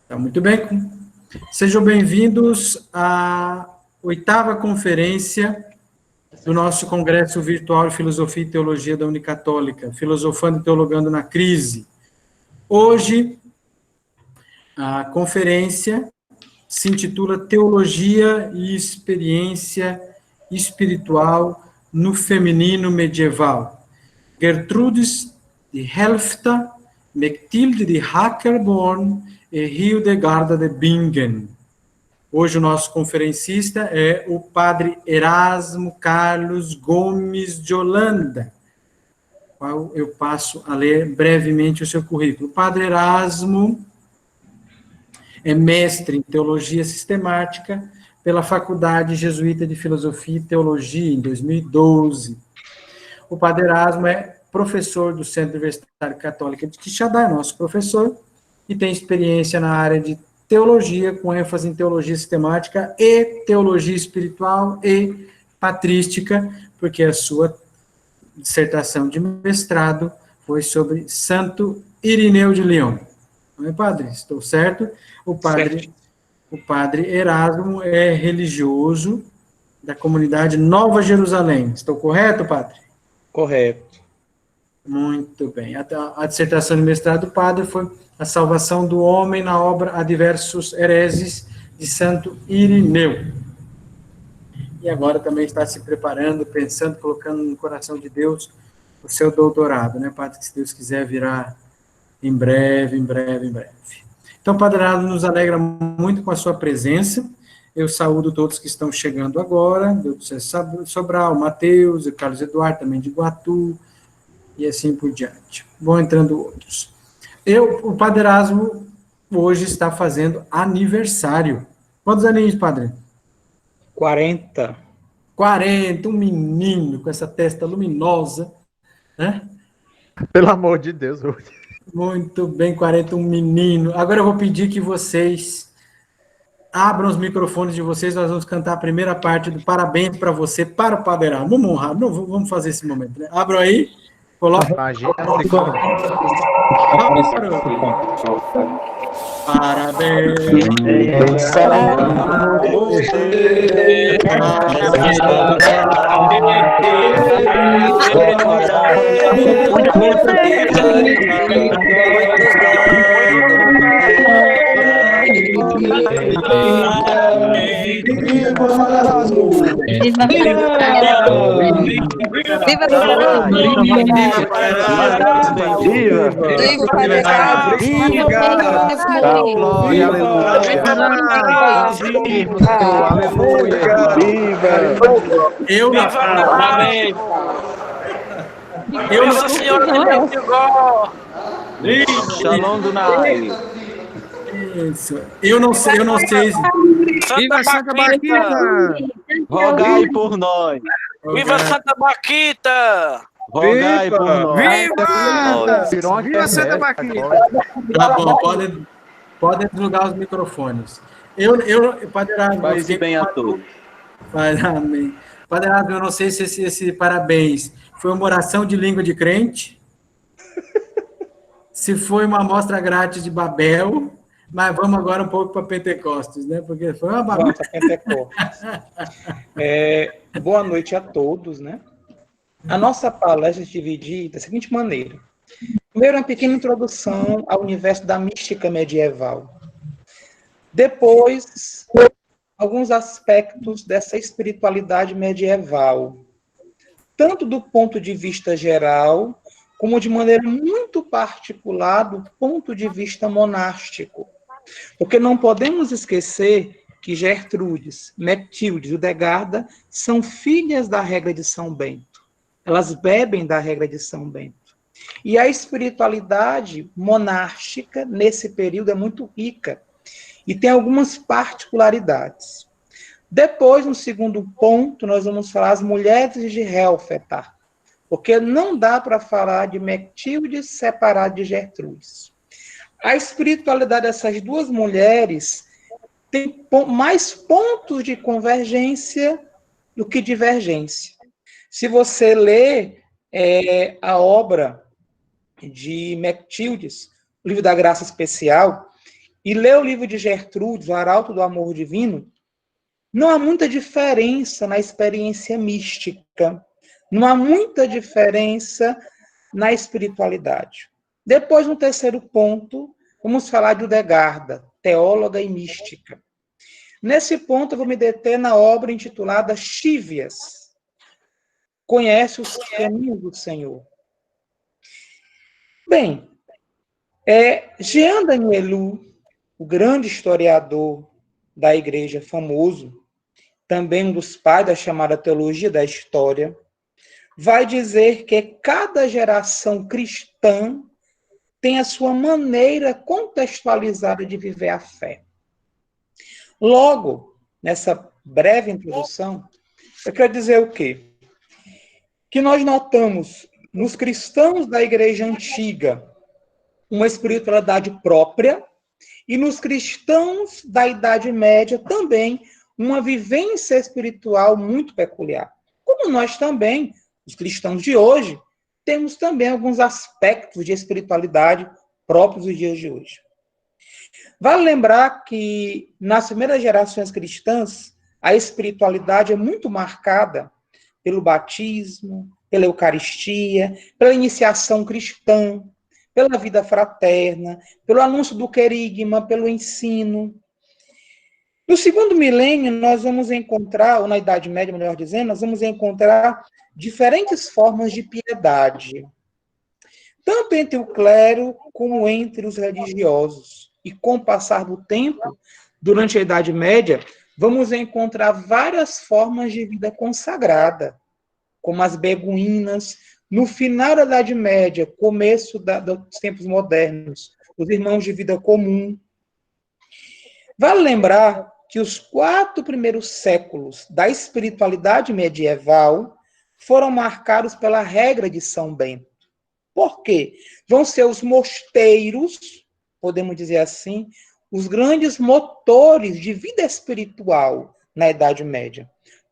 Tá, muito bem. Sejam bem-vindos à 8ª conferência do nosso Congresso Virtual de Filosofia e Teologia da Unicatólica, Filosofando e Teologando na Crise. Hoje, a conferência se intitula Teologia e Experiência Espiritual no Feminino Medieval. Gertrudis de Helfta, Mechtilde de Hackerborn e Hildegarda de Bingen. Hoje o nosso conferencista é o padre Erasmo Carlos Gomes de Holanda, qual eu passo a ler brevemente o seu currículo. O padre Erasmo é mestre em Teologia Sistemática pela Faculdade Jesuíta de Filosofia e Teologia, em 2012. O padre Erasmo é professor do Centro Universitário Católico de Quixadá, nosso professor, e tem experiência na área de teologia, com ênfase em teologia sistemática e teologia espiritual e patrística, porque a sua dissertação de mestrado foi sobre Santo Irineu de Lyon. Não é, padre? Estou certo? O padre Erasmo é religioso da comunidade Nova Jerusalém. Estou correto, padre? Correto. Muito bem. A dissertação de mestrado do padre foi A Salvação do Homem na obra Adversos Hereses, de Santo Irineu. E agora também está se preparando, pensando, colocando no coração de Deus o seu doutorado, né, padre? Que se Deus quiser virá em breve, em breve, em breve. Então, padre Erasmo, nos alegra muito com a sua presença. Eu saúdo todos que estão chegando agora, do Sobral, Mateus, o Carlos Eduardo, também de Iguatu, e assim por diante. Vão entrando outros. O padre Erasmo hoje está fazendo aniversário. Quantos aninhos, padre? 40. 40, um menino com essa testa luminosa, né? Pelo amor de Deus. Muito bem, 40, um menino. Agora eu vou pedir que vocês abram os microfones de vocês, nós vamos cantar a primeira parte do parabéns para você, para o padre Erasmo. Vamos honrar, vamos fazer esse momento, né? Abram aí. Coloca. Imagina, Parabéns. Nossa Senhora de Belfigor! Shalom do Nai. Isso. Eu não sei. Viva Santa Baquita! Rogai por nós. Viva Santa Baquita! Rogai por nós. Viva! Viva Santa Baquita! Tá bom, podem desligar os microfones. Padre Erasmo, Paz e bem a todos. Amém. Padre Erasmo, eu não sei se esse parabéns foi uma oração de língua de crente, se foi uma amostra grátis de Babel, mas vamos agora um pouco para Pentecostes, né? Porque foi uma Babel. Boa noite a todos, né? A nossa palestra é dividida da seguinte maneira. Primeiro, uma pequena introdução ao universo da mística medieval. Depois, alguns aspectos dessa espiritualidade medieval, tanto do ponto de vista geral, como de maneira muito particular do ponto de vista monástico. Porque não podemos esquecer que Gertrudes, Mechtilde e Hildegarda são filhas da regra de São Bento. Elas bebem da regra de São Bento. E a espiritualidade monástica, nesse período, é muito rica. E tem algumas particularidades. Depois, no segundo ponto, nós vamos falar as mulheres de Helfta, porque não dá para falar de Mechtilde separado de Gertrudes. A espiritualidade dessas duas mulheres tem mais pontos de convergência do que divergência. Se você lê a obra de MacTildes, o livro da Graça Especial, e lê o livro de Gertrudes, o Arauto do Amor Divino, não há muita diferença na experiência mística, não há muita diferença na espiritualidade. Depois, no terceiro ponto, vamos falar de Hildegarda, teóloga e mística. Nesse ponto, eu vou me deter na obra intitulada Chívias. Conhece os caminhos do Senhor. Bem, Jean Danielou, o grande historiador da igreja famoso, também um dos pais da chamada teologia da história, vai dizer que cada geração cristã tem a sua maneira contextualizada de viver a fé. Logo, nessa breve introdução, eu quero dizer o quê? Que nós notamos nos cristãos da igreja antiga uma espiritualidade própria e nos cristãos da Idade Média também uma vivência espiritual muito peculiar. Como nós também, os cristãos de hoje, temos também alguns aspectos de espiritualidade próprios dos dias de hoje. Vale lembrar que nas primeiras gerações cristãs, a espiritualidade é muito marcada pelo batismo, pela Eucaristia, pela iniciação cristã, pela vida fraterna, pelo anúncio do querigma, pelo ensino. No segundo milênio, nós vamos encontrar, ou na Idade Média, melhor dizendo, nós vamos encontrar diferentes formas de piedade, tanto entre o clero como entre os religiosos. E com o passar do tempo, durante a Idade Média, vamos encontrar várias formas de vida consagrada, como as beguínas. No final da Idade Média, começo dos tempos modernos, os irmãos de vida comum. Vale lembrar que os 4 primeiros séculos da espiritualidade medieval foram marcados pela regra de São Bento. Por quê? Vão ser os mosteiros, podemos dizer assim, os grandes motores de vida espiritual na Idade Média.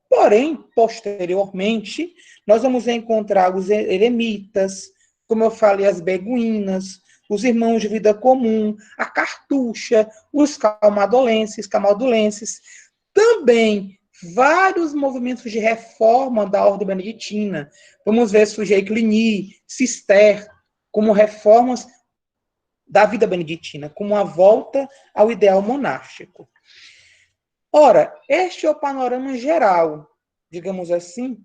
Porém, posteriormente, nós vamos encontrar os eremitas, como eu falei, as beguínas, os irmãos de vida comum, a cartucha, os camaldulenses, também vários movimentos de reforma da ordem beneditina. Vamos ver Suger-Cluny, Cister, como reformas da vida beneditina, como a volta ao ideal monástico. Ora, este é o panorama geral, digamos assim,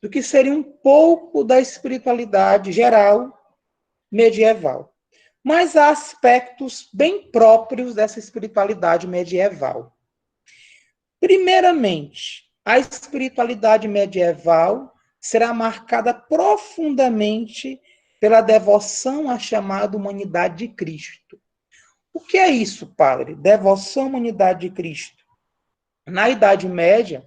do que seria um pouco da espiritualidade geral medieval. Mas há aspectos bem próprios dessa espiritualidade medieval. Primeiramente, a espiritualidade medieval será marcada profundamente pela devoção à chamada humanidade de Cristo. O que é isso, padre? Devoção à humanidade de Cristo. Na Idade Média,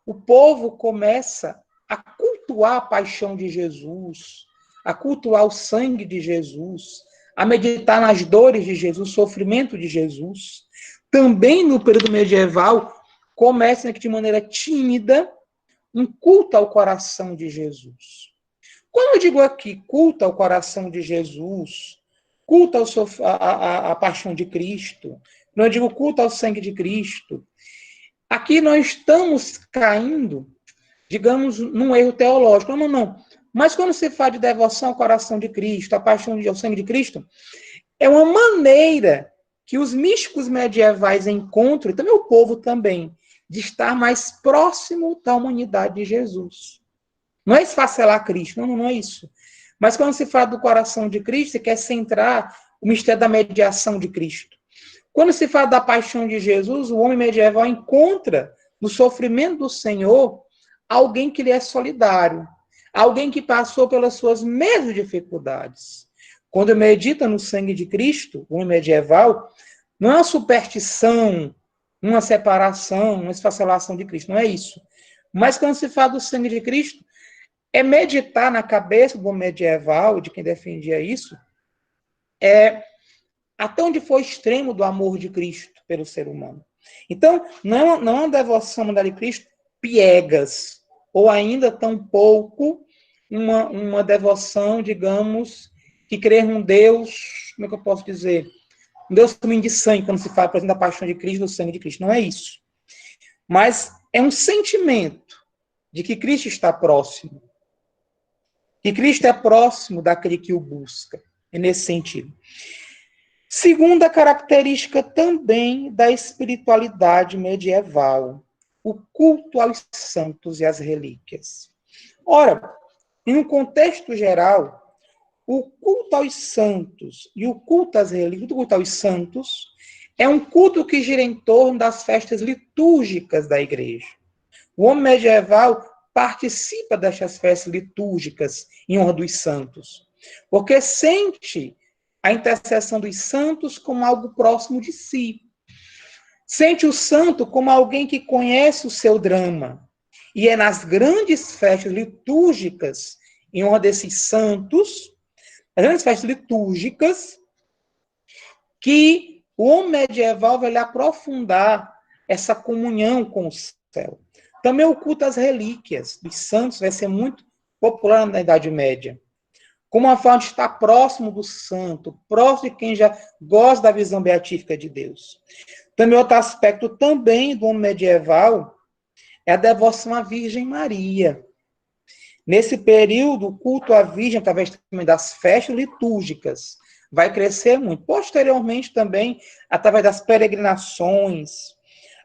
o povo começa a cultuar a paixão de Jesus, a cultuar o sangue de Jesus, a meditar nas dores de Jesus, o sofrimento de Jesus. Também no período medieval, começa de maneira tímida um culto ao coração de Jesus. Quando eu digo aqui culto ao coração de Jesus, culto à paixão de Cristo, quando eu digo culto ao sangue de Cristo, aqui nós estamos caindo, digamos, num erro teológico. Não. Mas quando se fala de devoção ao coração de Cristo, a paixão ao sangue de Cristo, é uma maneira que os místicos medievais encontram, e também o povo também, de estar mais próximo da humanidade de Jesus. Não é esfacelar Cristo, não é isso. Mas quando se fala do coração de Cristo, você quer centrar o mistério da mediação de Cristo. Quando se fala da paixão de Jesus, o homem medieval encontra no sofrimento do Senhor alguém que lhe é solidário, alguém que passou pelas suas mesmas dificuldades. Quando medita no sangue de Cristo, o homem medieval, não é uma superstição, uma separação, uma esfacelação de Cristo, não é isso. Mas quando se fala do sangue de Cristo, é meditar na cabeça do medieval, de quem defendia isso, até onde foi extremo do amor de Cristo pelo ser humano. Então, não é uma devoção à de Cristo piegas, ou ainda tampouco uma devoção, digamos, que crer num Deus, como é que eu posso dizer? Um Deus caminho de sangue, quando se fala, por exemplo, da paixão de Cristo, do sangue de Cristo. Não é isso. Mas é um sentimento de que Cristo está próximo. Que Cristo é próximo daquele que o busca. É nesse sentido. Segunda característica também da espiritualidade medieval, o culto aos santos e às relíquias. Ora, em um contexto geral, o culto aos santos e o culto às relíquias, o culto aos santos, é um culto que gira em torno das festas litúrgicas da igreja. O homem medieval participa destas festas litúrgicas em honra dos santos, porque sente a intercessão dos santos como algo próximo de si. Sente o santo como alguém que conhece o seu drama. E é nas grandes festas litúrgicas, em honra desses santos, as grandes festas litúrgicas, que o homem medieval vai lhe aprofundar essa comunhão com o céu. Também o culto às relíquias dos santos vai ser muito popular na Idade Média. Como uma forma de estar próximo do santo, próximo de quem já gosta da visão beatífica de Deus. Também outro aspecto também do homem medieval é a devoção à Virgem Maria. Nesse período, o culto à Virgem, através também das festas litúrgicas, vai crescer muito. Posteriormente, também, através das peregrinações,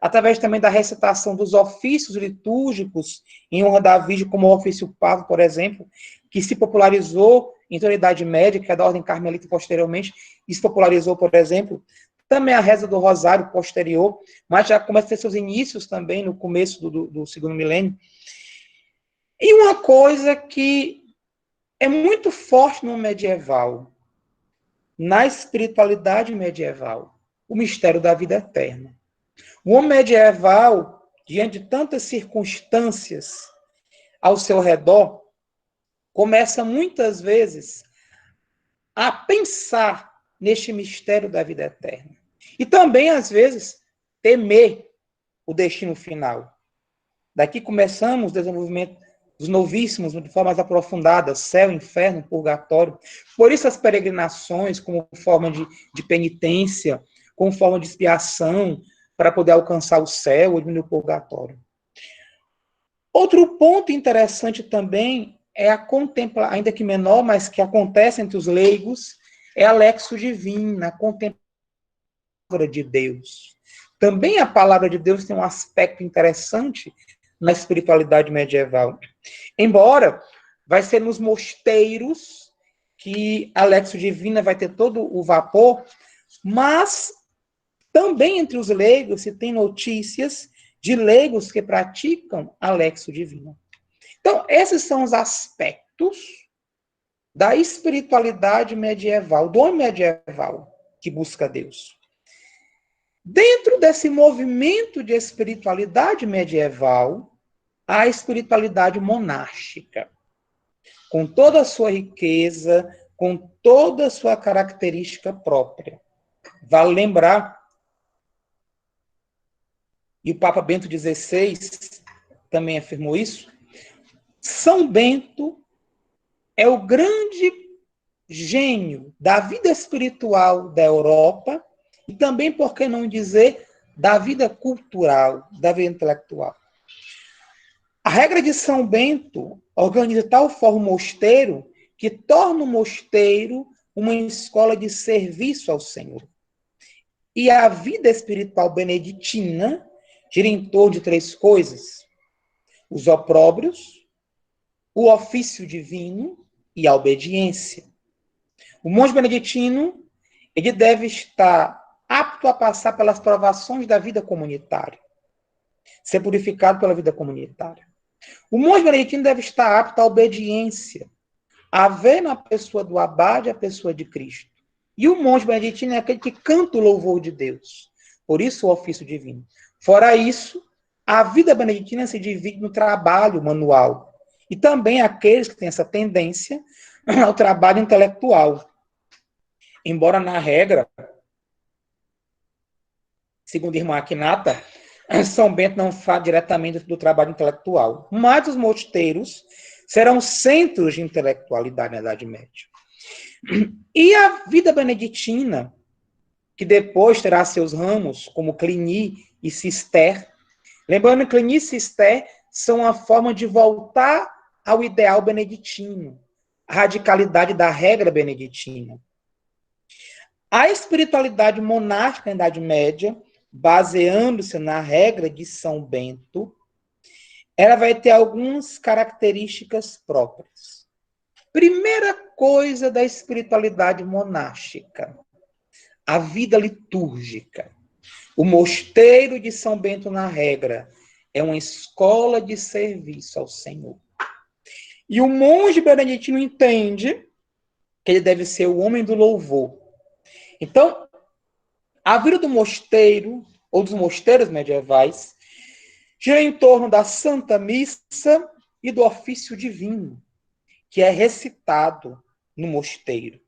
através também da recitação dos ofícios litúrgicos em honra da Virgem, como o ofício Pavo, por exemplo, que se popularizou em toda a Idade Média, que é da Ordem Carmelita posteriormente, e se popularizou, por exemplo, também a reza do Rosário posterior, mas já começa a ter seus inícios também no começo do segundo milênio. E uma coisa que é muito forte no medieval, na espiritualidade medieval, o mistério da vida eterna. O homem medieval, diante de tantas circunstâncias ao seu redor, começa muitas vezes a pensar neste mistério da vida eterna. E também, às vezes, temer o destino final. Daqui começamos o desenvolvimento dos novíssimos de forma mais aprofundada, céu, inferno, purgatório. Por isso as peregrinações como forma de penitência, como forma de expiação, para poder alcançar o céu ou diminuir o purgatório. Outro ponto interessante também é a contemplação, ainda que menor, mas que acontece entre os leigos, é a lexo divina, a contemplação de Deus. Também a palavra de Deus tem um aspecto interessante na espiritualidade medieval. Embora vai ser nos mosteiros que a lexo divina vai ter todo o vapor, mas também entre os leigos se tem notícias de leigos que praticam a lexo divina. Então, esses são os aspectos da espiritualidade medieval, do homem medieval que busca Deus. Dentro desse movimento de espiritualidade medieval, há a espiritualidade monástica, com toda a sua riqueza, com toda a sua característica própria. Vale lembrar, e o Papa Bento XVI também afirmou isso, São Bento é o grande gênio da vida espiritual da Europa e também, por que não dizer, da vida cultural, da vida intelectual. A regra de São Bento organiza de tal forma o mosteiro que torna o mosteiro uma escola de serviço ao Senhor. E a vida espiritual beneditina gira em torno de três coisas: os opróbrios, o ofício divino e a obediência. O monge beneditino, ele deve estar apto a passar pelas provações da vida comunitária, ser purificado pela vida comunitária. O monge beneditino deve estar apto à obediência, a ver na pessoa do abade a pessoa de Cristo. E o monge beneditino é aquele que canta o louvor de Deus. Por isso o ofício divino. Fora isso, a vida beneditina se divide no trabalho manual. E também aqueles que têm essa tendência ao trabalho intelectual. Embora na regra, segundo a irmã Aquinata, São Bento não fala diretamente do trabalho intelectual. Mas os mosteiros serão centros de intelectualidade na Idade Média. E a vida beneditina, que depois terá seus ramos, como Cluny e Cister. Lembrando que Cluny e Cister são uma forma de voltar ao ideal beneditino, a radicalidade da regra beneditina. A espiritualidade monástica na Idade Média, baseando-se na regra de São Bento, ela vai ter algumas características próprias. Primeira coisa da espiritualidade monástica, a vida litúrgica. O mosteiro de São Bento na Regra é uma escola de serviço ao Senhor. E o monge beneditino entende que ele deve ser o homem do louvor. Então, a vida do mosteiro, ou dos mosteiros medievais, gira em torno da Santa Missa e do ofício divino, que é recitado no mosteiro.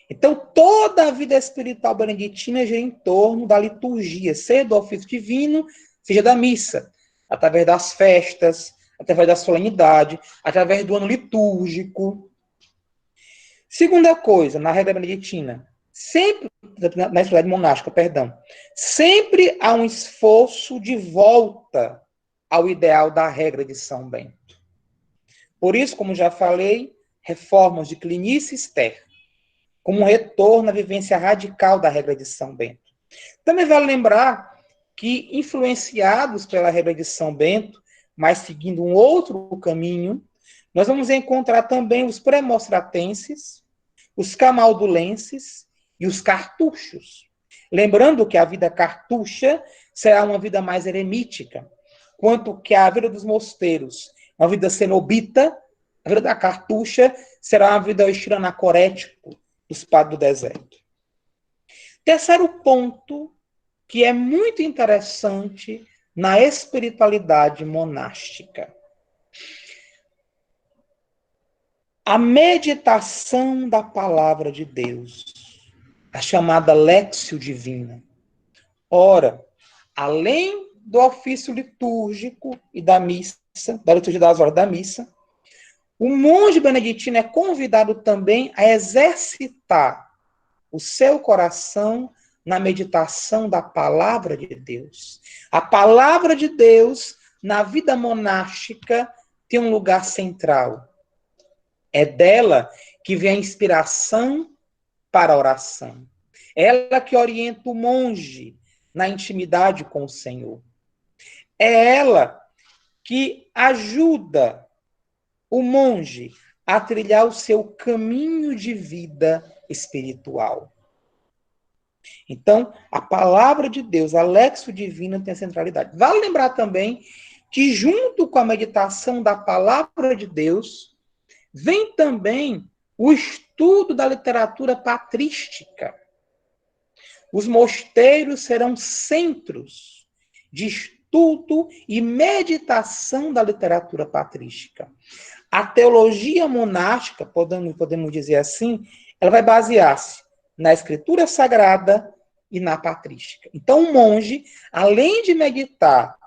Então, toda a vida espiritual beneditina gira em torno da liturgia, seja do ofício divino, seja da missa, através das festas, através da solenidade, através do ano litúrgico. Segunda coisa, na regra beneditina, sempre, na espiritualidade monástica, sempre há um esforço de volta ao ideal da regra de São Bento. Por isso, como já falei, reformas de Cluny e Cister, como um retorno à vivência radical da regra de São Bento. Também vale lembrar que, influenciados pela regra de São Bento, mas seguindo um outro caminho, nós vamos encontrar também os pré-mostratenses, os camaldulenses e os cartuchos. Lembrando que a vida cartucha será uma vida mais eremítica, quanto que a vida dos mosteiros, uma vida cenobita, a vida da cartucha será uma vida estilo anacorético dos padres do deserto. Terceiro ponto, que é muito interessante na espiritualidade monástica. A meditação da palavra de Deus, a chamada Léxio Divina. Ora, além do ofício litúrgico e da missa, da liturgia das horas da missa, o monge beneditino é convidado também a exercitar o seu coração na meditação da palavra de Deus. A palavra de Deus, na vida monástica, tem um lugar central. É dela que vem a inspiração para a oração. Ela que orienta o monge na intimidade com o Senhor. É ela que ajuda o monge a trilhar o seu caminho de vida espiritual. Então, a palavra de Deus, a Léxio Divina, tem a centralidade. Vale lembrar também que, junto com a meditação da palavra de Deus, vem também o estudo da literatura patrística. Os mosteiros serão centros de estudo e meditação da literatura patrística. A teologia monástica, podemos dizer assim, ela vai basear-se na escritura sagrada e na patrística. Então, o monge, além de meditar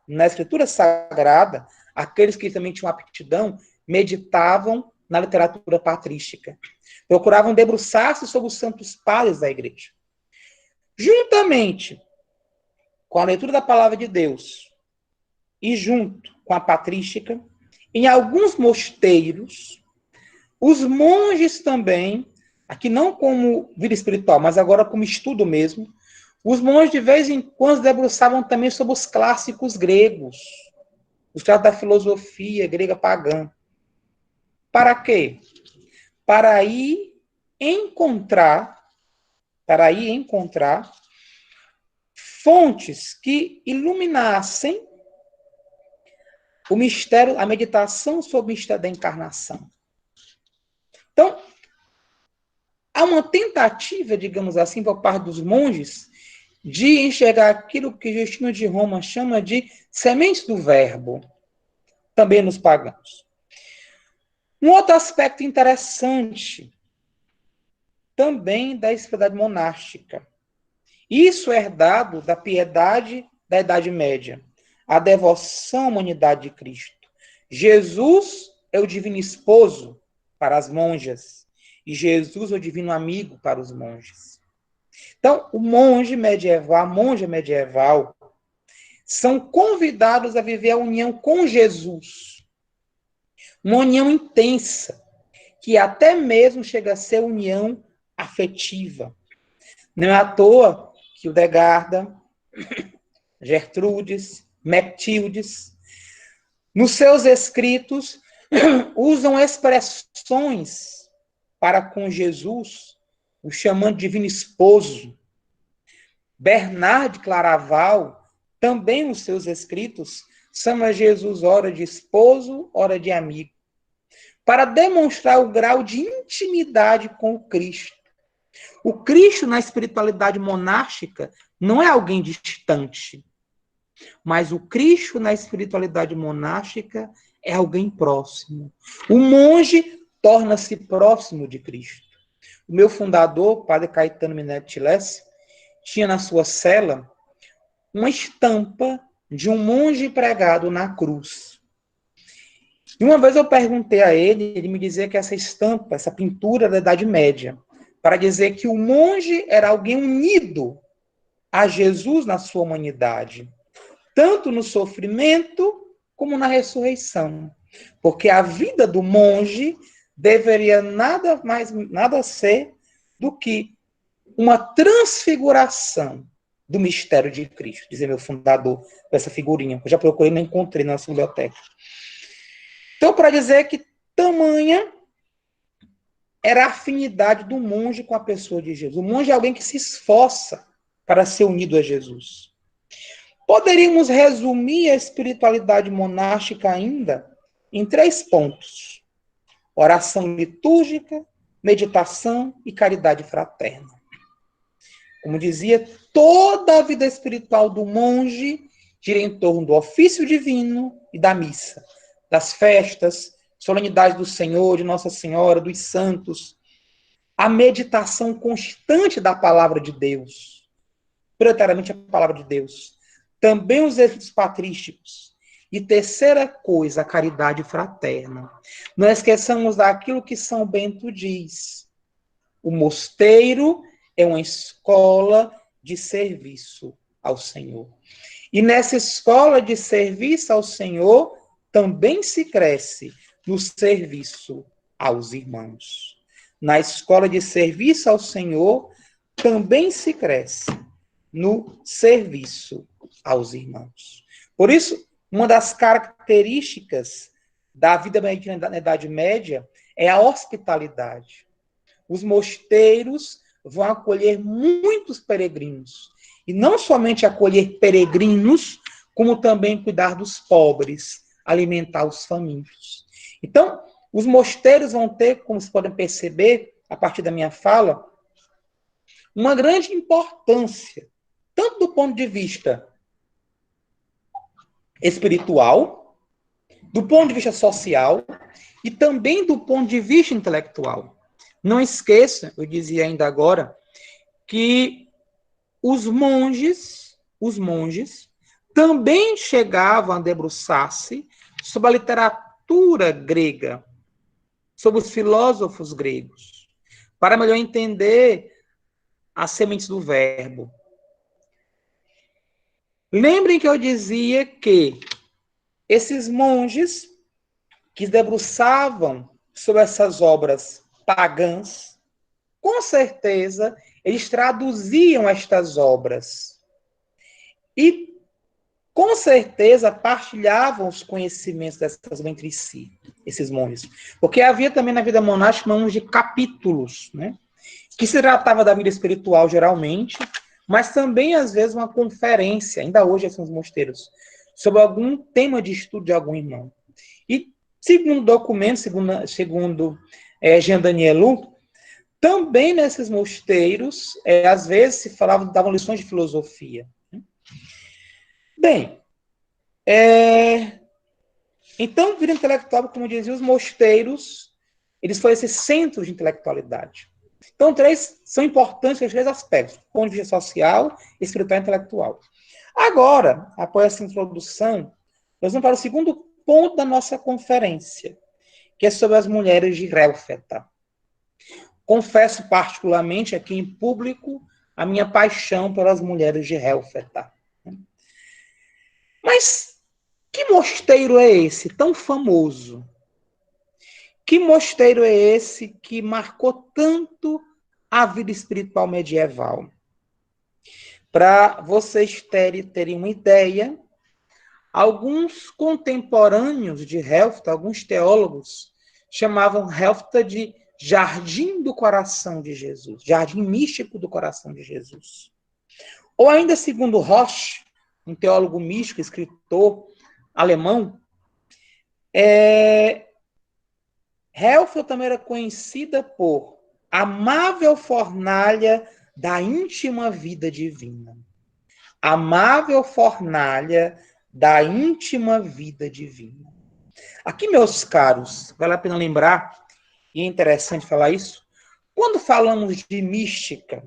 na escritura sagrada, aqueles que também tinham aptidão, meditavam na literatura patrística. Procuravam debruçar-se sobre os santos padres da igreja. Juntamente com a leitura da palavra de Deus e junto com a patrística, em alguns mosteiros, os monges também, aqui não como vida espiritual, mas agora como estudo mesmo, os monges de vez em quando debruçavam também sobre os clássicos gregos, os clássicos da filosofia grega pagã. Para quê? Para aí encontrar fontes que iluminassem o mistério, a meditação sobre o mistério da encarnação. Então, há uma tentativa, digamos assim, por parte dos monges, de enxergar aquilo que Justino de Roma chama de sementes do verbo, também nos pagãos. Um outro aspecto interessante, também da espiritualidade monástica. Isso é herdado da piedade da Idade Média, a devoção à humanidade de Cristo. Jesus é o divino esposo para as monjas. e Jesus o divino amigo para os monges. Então, o monge medieval, a monja medieval, são convidados a viver a união com Jesus. Uma união intensa, que até mesmo chega a ser união afetiva. Não é à toa que o Degarda, Gertrudes, Mectildes, nos seus escritos, usam expressões para com Jesus, o chamando de divino esposo. Bernard de Claraval, também nos seus escritos, chama Jesus ora de esposo, ora de amigo, para demonstrar o grau de intimidade com o Cristo. O Cristo, na espiritualidade monástica, não é alguém distante, mas o Cristo, na espiritualidade monástica, é alguém próximo. O monge torna-se próximo de Cristo. O meu fundador, Padre Caetano Minetti Tilesse, tinha na sua cela uma estampa de um monge pregado na cruz. E uma vez eu perguntei a ele, ele me dizia que essa estampa, essa pintura era da Idade Média, para dizer que o monge era alguém unido a Jesus na sua humanidade, tanto no sofrimento como na ressurreição. Porque a vida do monge deveria nada ser do que uma transfiguração do mistério de Cristo, dizia meu fundador, com essa figurinha, que eu já procurei e não encontrei na nossa biblioteca. Então, para dizer que tamanha era a afinidade do monge com a pessoa de Jesus. O monge é alguém que se esforça para ser unido a Jesus. Poderíamos resumir a espiritualidade monástica ainda em 3 pontos: oração litúrgica, meditação e caridade fraterna. Como dizia, toda a vida espiritual do monge gira em torno do ofício divino e da missa, das festas, solenidade do Senhor, de Nossa Senhora, dos santos, a meditação constante da palavra de Deus, prioritariamente a palavra de Deus, também os exercícios patrísticos, e terceira coisa, a caridade fraterna. Não esqueçamos daquilo que São Bento diz: o mosteiro é uma escola de serviço ao Senhor. E nessa escola de serviço ao Senhor, também se cresce no serviço aos irmãos. Na escola de serviço ao Senhor, também se cresce no serviço aos irmãos. Por isso, uma das características da vida mediana na Idade Média é a hospitalidade. Os mosteiros vão acolher muitos peregrinos. E não somente acolher peregrinos, como também cuidar dos pobres, alimentar os famintos. Então, os mosteiros vão ter, como vocês podem perceber, a partir da minha fala, uma grande importância, tanto do ponto de vista espiritual, do ponto de vista social e também do ponto de vista intelectual. Não esqueça, eu dizia ainda agora, que os monges também chegavam a debruçar-se sobre a literatura grega, sobre os filósofos gregos, para melhor entender as sementes do verbo. Lembrem que eu dizia que esses monges que debruçavam sobre essas obras pagãs, com certeza, eles traduziam estas obras e, com certeza, partilhavam os conhecimentos dessas entre si, esses monges. Porque havia também na vida monástica um de capítulos, né? Que se tratava da vida espiritual, geralmente, mas também, às vezes, uma conferência, ainda hoje são os mosteiros, sobre algum tema de estudo de algum irmão. E, segundo documento, segundo Jean Danielou, também nesses mosteiros, às vezes, se falavam, davam lições de filosofia. Bem, então, vida intelectual, como diziam os mosteiros, eles foram esses centros de intelectualidade. Então, 3 são importantes, 3 aspectos: do ponto de vista social, espiritual e intelectual. Agora, após essa introdução, nós vamos para o segundo ponto da nossa conferência, que é sobre as mulheres de Relfeta. confesso particularmente aqui em público a minha paixão pelas mulheres de Helfeta. Mas que mosteiro é esse tão famoso? Que mosteiro é esse que marcou tanto a vida espiritual medieval? Para vocês terem uma ideia, alguns contemporâneos de Helfta, alguns teólogos, chamavam Helfta de Jardim do Coração de Jesus, Jardim Místico do Coração de Jesus. Ou ainda, segundo Roche, um teólogo místico, escritor alemão, Helfta também era conhecida por amável fornalha da íntima vida divina. Amável fornalha da íntima vida divina. Aqui, meus caros, vale a pena lembrar, e é interessante falar isso, quando falamos de mística,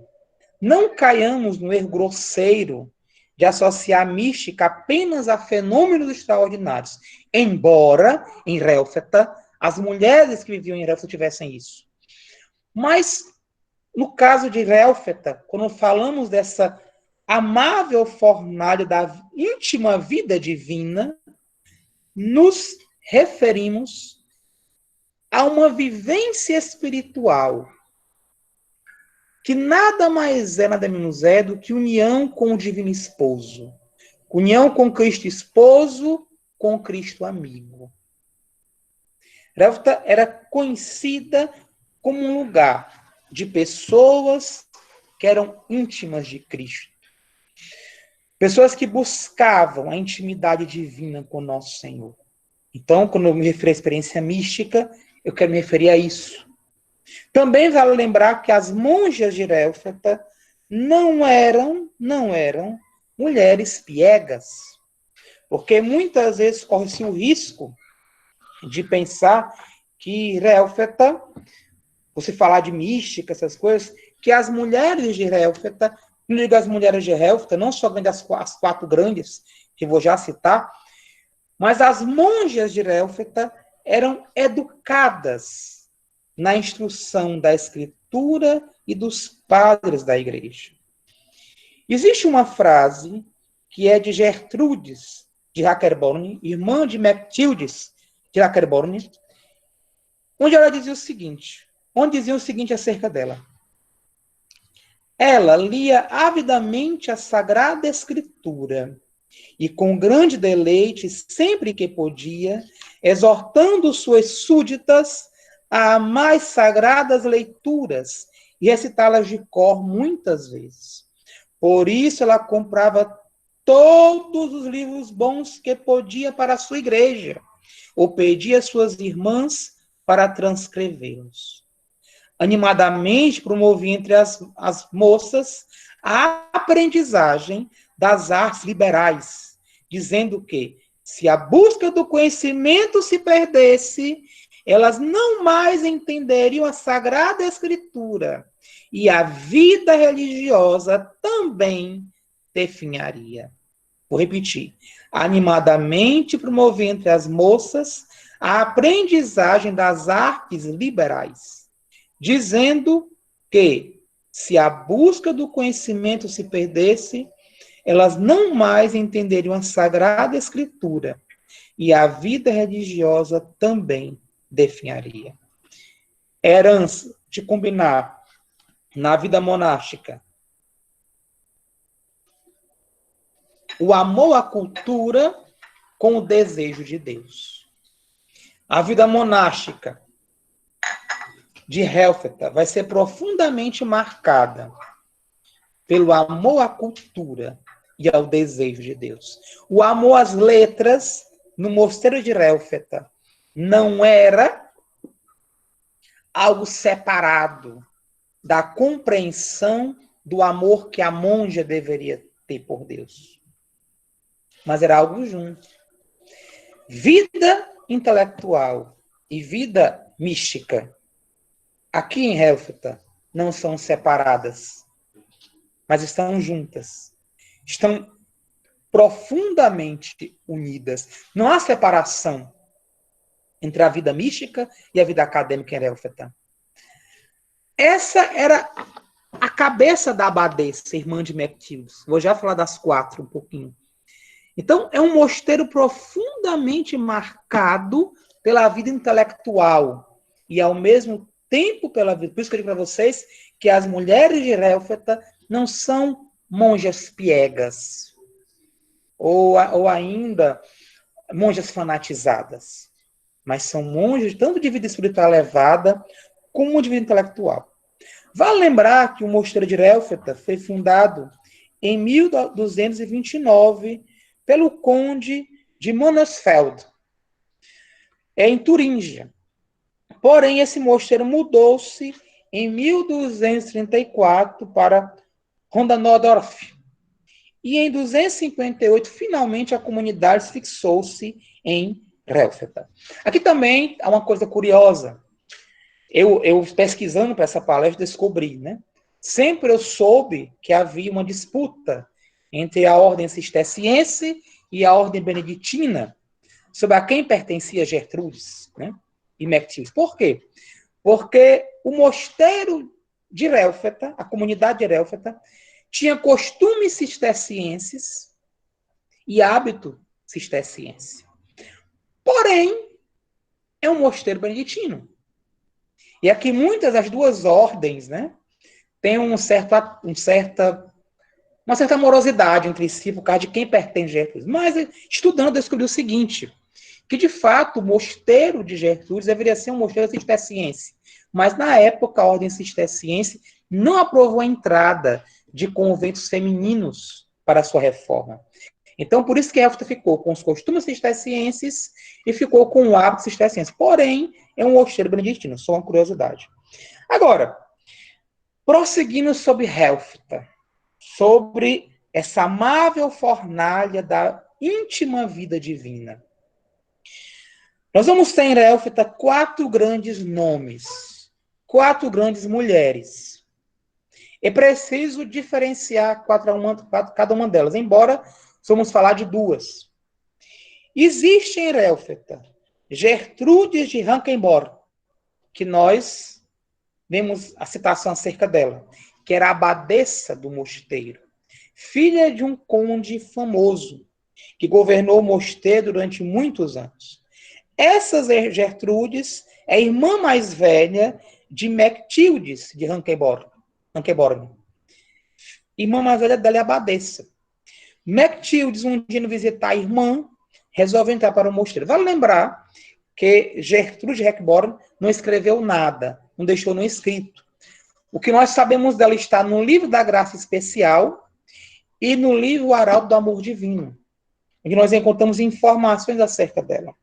não caiamos no erro grosseiro de associar a mística apenas a fenômenos extraordinários, embora, em Helfta, as mulheres que viviam em Helfta tivessem isso. Mas, no caso de Helfta, quando falamos dessa amável fornalha da íntima vida divina, nos referimos a uma vivência espiritual que nada mais é, nada menos é do que união com o divino esposo. União com Cristo esposo, com Cristo amigo. Helfta era conhecida como um lugar de pessoas que eram íntimas de Cristo. Pessoas que buscavam a intimidade divina com o nosso Senhor. Então, quando eu me refiro à experiência mística, eu quero me referir a isso. Também vale lembrar que as monjas de Helfta não eram mulheres piegas. Porque muitas vezes corre-se o risco de pensar que Helfta, você falar de mística, essas coisas, que as mulheres de Helfta, não digo as mulheres de Helfta, não só as 4 grandes, que vou já citar, mas as monjas de Helfta eram educadas na instrução da Escritura e dos padres da igreja. Existe uma frase que é de Gertrudes de Hackerborn, irmã de Mechtildes de Hackerborn, onde ela dizia o seguinte, acerca dela. Ela lia avidamente a Sagrada Escritura e com grande deleite, sempre que podia, exortando suas súditas a mais sagradas leituras e recitá-las de cor muitas vezes. Por isso ela comprava todos os livros bons que podia para a sua igreja, ou pedia às suas irmãs para transcrevê-los. Animadamente promovia entre as moças a aprendizagem das artes liberais, dizendo que, se a busca do conhecimento se perdesse, elas não mais entenderiam a Sagrada Escritura, e a vida religiosa também definharia. Vou repetir. Animadamente promovia entre as moças a aprendizagem das artes liberais, dizendo que, se a busca do conhecimento se perdesse, elas não mais entenderiam a Sagrada Escritura, e a vida religiosa também definharia. Herança de combinar na vida monástica o amor à cultura com o desejo de Deus. A vida monástica de Helfta vai ser profundamente marcada pelo amor à cultura e ao desejo de Deus. O amor às letras no mosteiro de Helfta não era algo separado da compreensão do amor que a monja deveria ter por Deus. Mas era algo junto. Vida intelectual e vida mística, aqui em Helfta, não são separadas, mas estão juntas. Estão profundamente unidas. Não há separação entre a vida mística e a vida acadêmica em Helfta. Essa era a cabeça da abadesa, irmã de Mectildes. Vou já falar das 4 um pouquinho. Então, é um mosteiro profundamente marcado pela vida intelectual e, ao mesmo tempo, pela vida. Por isso que eu digo para vocês que as mulheres de Relfeta não são monjas piegas ou ainda monjas fanatizadas, mas são monjas tanto de vida espiritual elevada como de vida intelectual. Vale lembrar que o mosteiro de Relfeta foi fundado em 1229 pelo conde de Mansfeld, em Turíngia. Porém, esse mosteiro mudou-se em 1234 para Rondonodorf. E em 258, finalmente, a comunidade fixou-se em Relfeta. Aqui também há uma coisa curiosa. Eu pesquisando para essa palestra, descobri, né? Sempre eu soube que havia uma disputa entre a ordem cisterciense e a ordem beneditina sobre a quem pertencia Gertrudes, né? E Mectildes. Por quê? Porque o mosteiro de Relfeta, a comunidade de Relfeta, tinha costumes cistercienses e hábito cisterciense. Porém, é um mosteiro beneditino. E aqui muitas das duas ordens, né, têm uma certa morosidade entre si por causa de quem pertence a Gertrudes. Mas, estudando, eu descobri o seguinte, que, de fato, o mosteiro de Gertrudes deveria ser um mosteiro cisterciense. Mas, na época, a ordem cisterciense não aprovou a entrada de conventos femininos para a sua reforma. Então, por isso que Relfeta ficou com os costumes cistercienses e ficou com o hábito cisterciense. Porém, é um mosteiro beneditino, só uma curiosidade. Agora, prosseguindo sobre Relfeta, sobre essa amável fornalha da íntima vida divina. Nós vamos ter em Relfeta 4 grandes nomes, 4 grandes mulheres. É preciso diferenciar cada uma delas, embora vamos falar de 2. Existe em Relfeta Gertrudes de Rankenborg, que nós vemos a citação acerca dela, que era a abadesa do mosteiro, filha de um conde famoso, que governou o mosteiro durante muitos anos. Essa Gertrudes é a irmã mais velha de Mectildes de Rankenborg. Irmã mais velha dela é a abadesa. Mectildes, um dia indo visitar a irmã, resolve entrar para o mosteiro. Vale lembrar que Gertrude de Rankenborg não escreveu nada, não deixou no escrito. O que nós sabemos dela está no livro da Graça Especial e no livro Arauto do Amor Divino, onde nós encontramos informações acerca dela.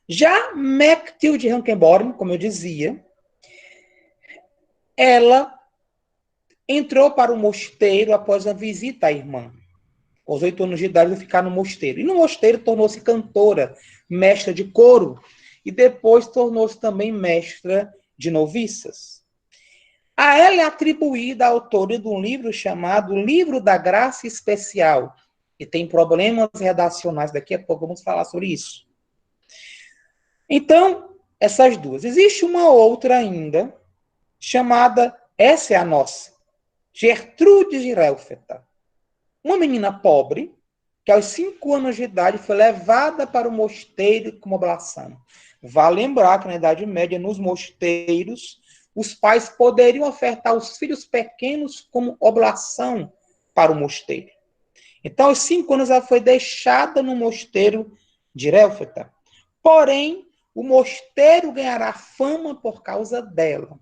Já Mectilde de Rankenborg, como eu dizia, ela entrou para o mosteiro após uma visita à irmã. Aos 8 anos de idade, ela ficar no mosteiro. E no mosteiro tornou-se cantora, mestra de coro, e depois tornou-se também mestra de noviças. A ela é atribuída a autoria de um livro chamado Livro da Graça Especial, que tem problemas redacionais. Daqui a pouco vamos falar sobre isso. Então, essas 2. Existe uma outra ainda, chamada, essa é a nossa, Gertrude de Relfeta. Uma menina pobre, que aos 5 anos de idade foi levada para o mosteiro como oblação. Vale lembrar que na Idade Média, nos mosteiros, os pais poderiam ofertar os filhos pequenos como oblação para o mosteiro. Então, aos 5 anos, ela foi deixada no mosteiro de Relfeta. Porém, o mosteiro ganhará fama por causa dela.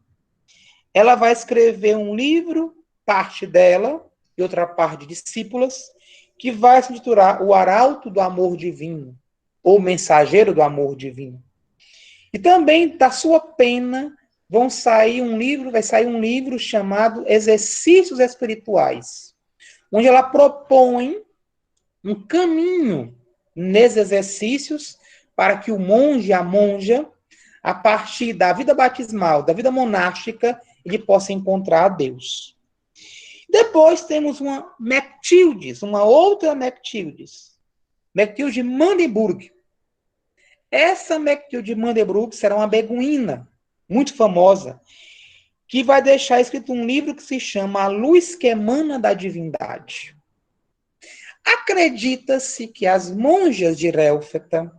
Ela vai escrever um livro, parte dela, e outra parte de discípulas, que vai se intitular O Arauto do Amor Divino, ou Mensageiro do Amor Divino. E também, da sua pena, vai sair um livro chamado Exercícios Espirituais, onde ela propõe um caminho nesses exercícios para que o monge, a monja, a partir da vida batismal, da vida monástica, ele possa encontrar a Deus. Depois temos uma Mectildes, uma outra Mectildes, Mectilde de Magdeburg. Essa Mectilde de Magdeburg será uma beguina muito famosa, que vai deixar escrito um livro que se chama A Luz que Emana da Divindade. Acredita-se que as monjas de Rélfeta,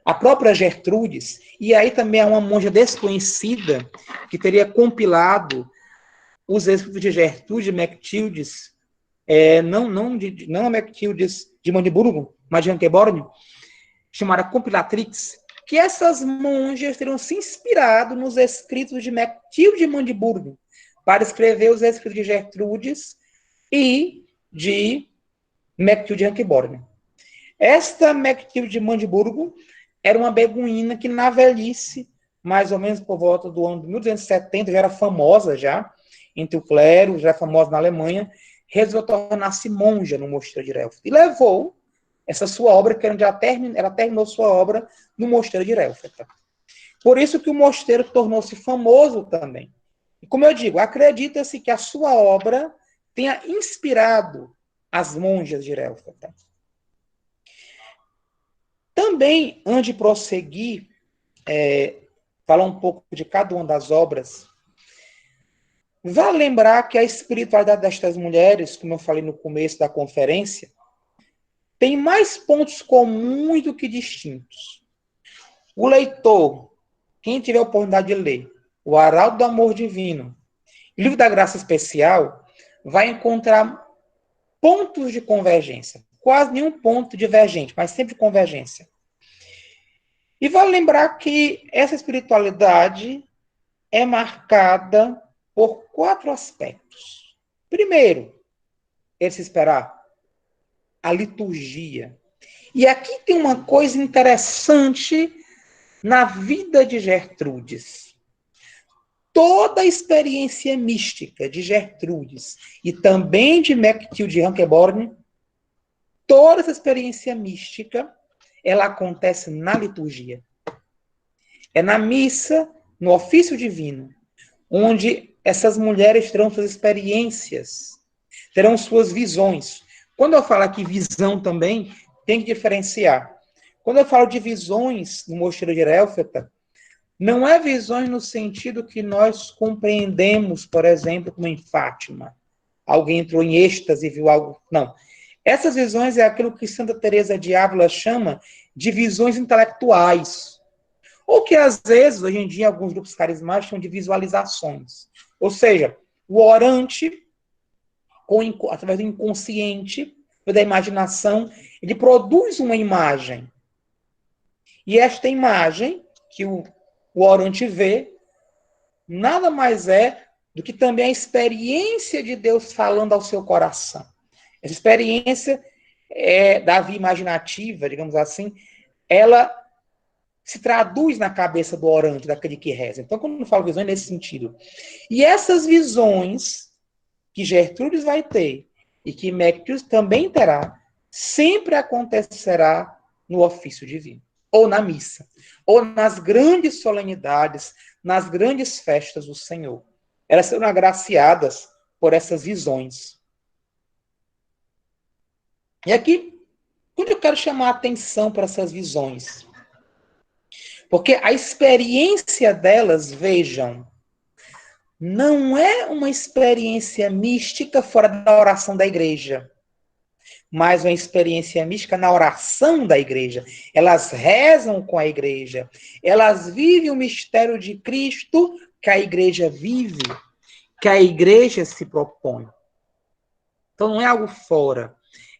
a própria Gertrudes, e aí também há uma monja desconhecida que teria compilado os escritos de Gertrudes, de Mechtildes, não a Mechtildes de Mandiburgo, mas de Ankeborn, chamada Compilatrix, que essas monjas teriam se inspirado nos escritos de Mechtilde de Mandiburgo para escrever os escritos de Gertrudes e de Mechtilde de Ankeborn. Esta Mechtilde de Mandiburgo era uma beguina que, na velhice, mais ou menos por volta do ano de 1270, já era famosa já, entre o clero, já famosa na Alemanha, resolveu tornar-se monja no mosteiro de Rélfeta. E levou essa sua obra, que ela terminou sua obra no mosteiro de Rélfeta. Por isso que o mosteiro tornou-se famoso também. E como eu digo, acredita-se que a sua obra tenha inspirado as monjas de Rélfeta. Também, antes de prosseguir, falar um pouco de cada uma das obras, vale lembrar que a espiritualidade destas mulheres, como eu falei no começo da conferência, tem mais pontos comuns do que distintos. O leitor, quem tiver a oportunidade de ler o Arauto do Amor Divino, o Livro da Graça Especial, vai encontrar pontos de convergência. Quase nenhum ponto divergente, mas sempre convergência. E vale lembrar que essa espiritualidade é marcada por 4 aspectos. Primeiro, é se esperar a liturgia. E aqui tem uma coisa interessante na vida de Gertrudes. Toda a experiência mística de Gertrudes e também de Mechtilde de Ankeborn, toda essa experiência mística, ela acontece na liturgia. É na missa, no ofício divino, onde essas mulheres terão suas experiências, terão suas visões. Quando eu falo aqui visão também, tem que diferenciar. Quando eu falo de visões no mosteiro de Rélfeta, não é visões no sentido que nós compreendemos, por exemplo, como em Fátima. Alguém entrou em êxtase e viu algo. Não. Essas visões é aquilo que Santa Teresa de Ávila chama de visões intelectuais. Ou que, às vezes, hoje em dia, alguns grupos carismáticos chamam de visualizações. Ou seja, o orante, através do inconsciente, da imaginação, ele produz uma imagem. E esta imagem, que o orante vê, nada mais é do que também a experiência de Deus falando ao seu coração. Essa experiência da via imaginativa, digamos assim, ela se traduz na cabeça do orante, daquele que reza. Então, quando eu falo visões, é nesse sentido. E essas visões que Gertrudes vai ter e que Mechtilde também terá, sempre acontecerá no ofício divino, ou na missa, ou nas grandes solenidades, nas grandes festas do Senhor. Elas serão agraciadas por essas visões. E aqui, onde eu quero chamar a atenção para essas visões? Porque a experiência delas, vejam, não é uma experiência mística fora da oração da igreja, mas uma experiência mística na oração da igreja. Elas rezam com a igreja, elas vivem o mistério de Cristo que a igreja vive, que a igreja se propõe. Então não é algo fora,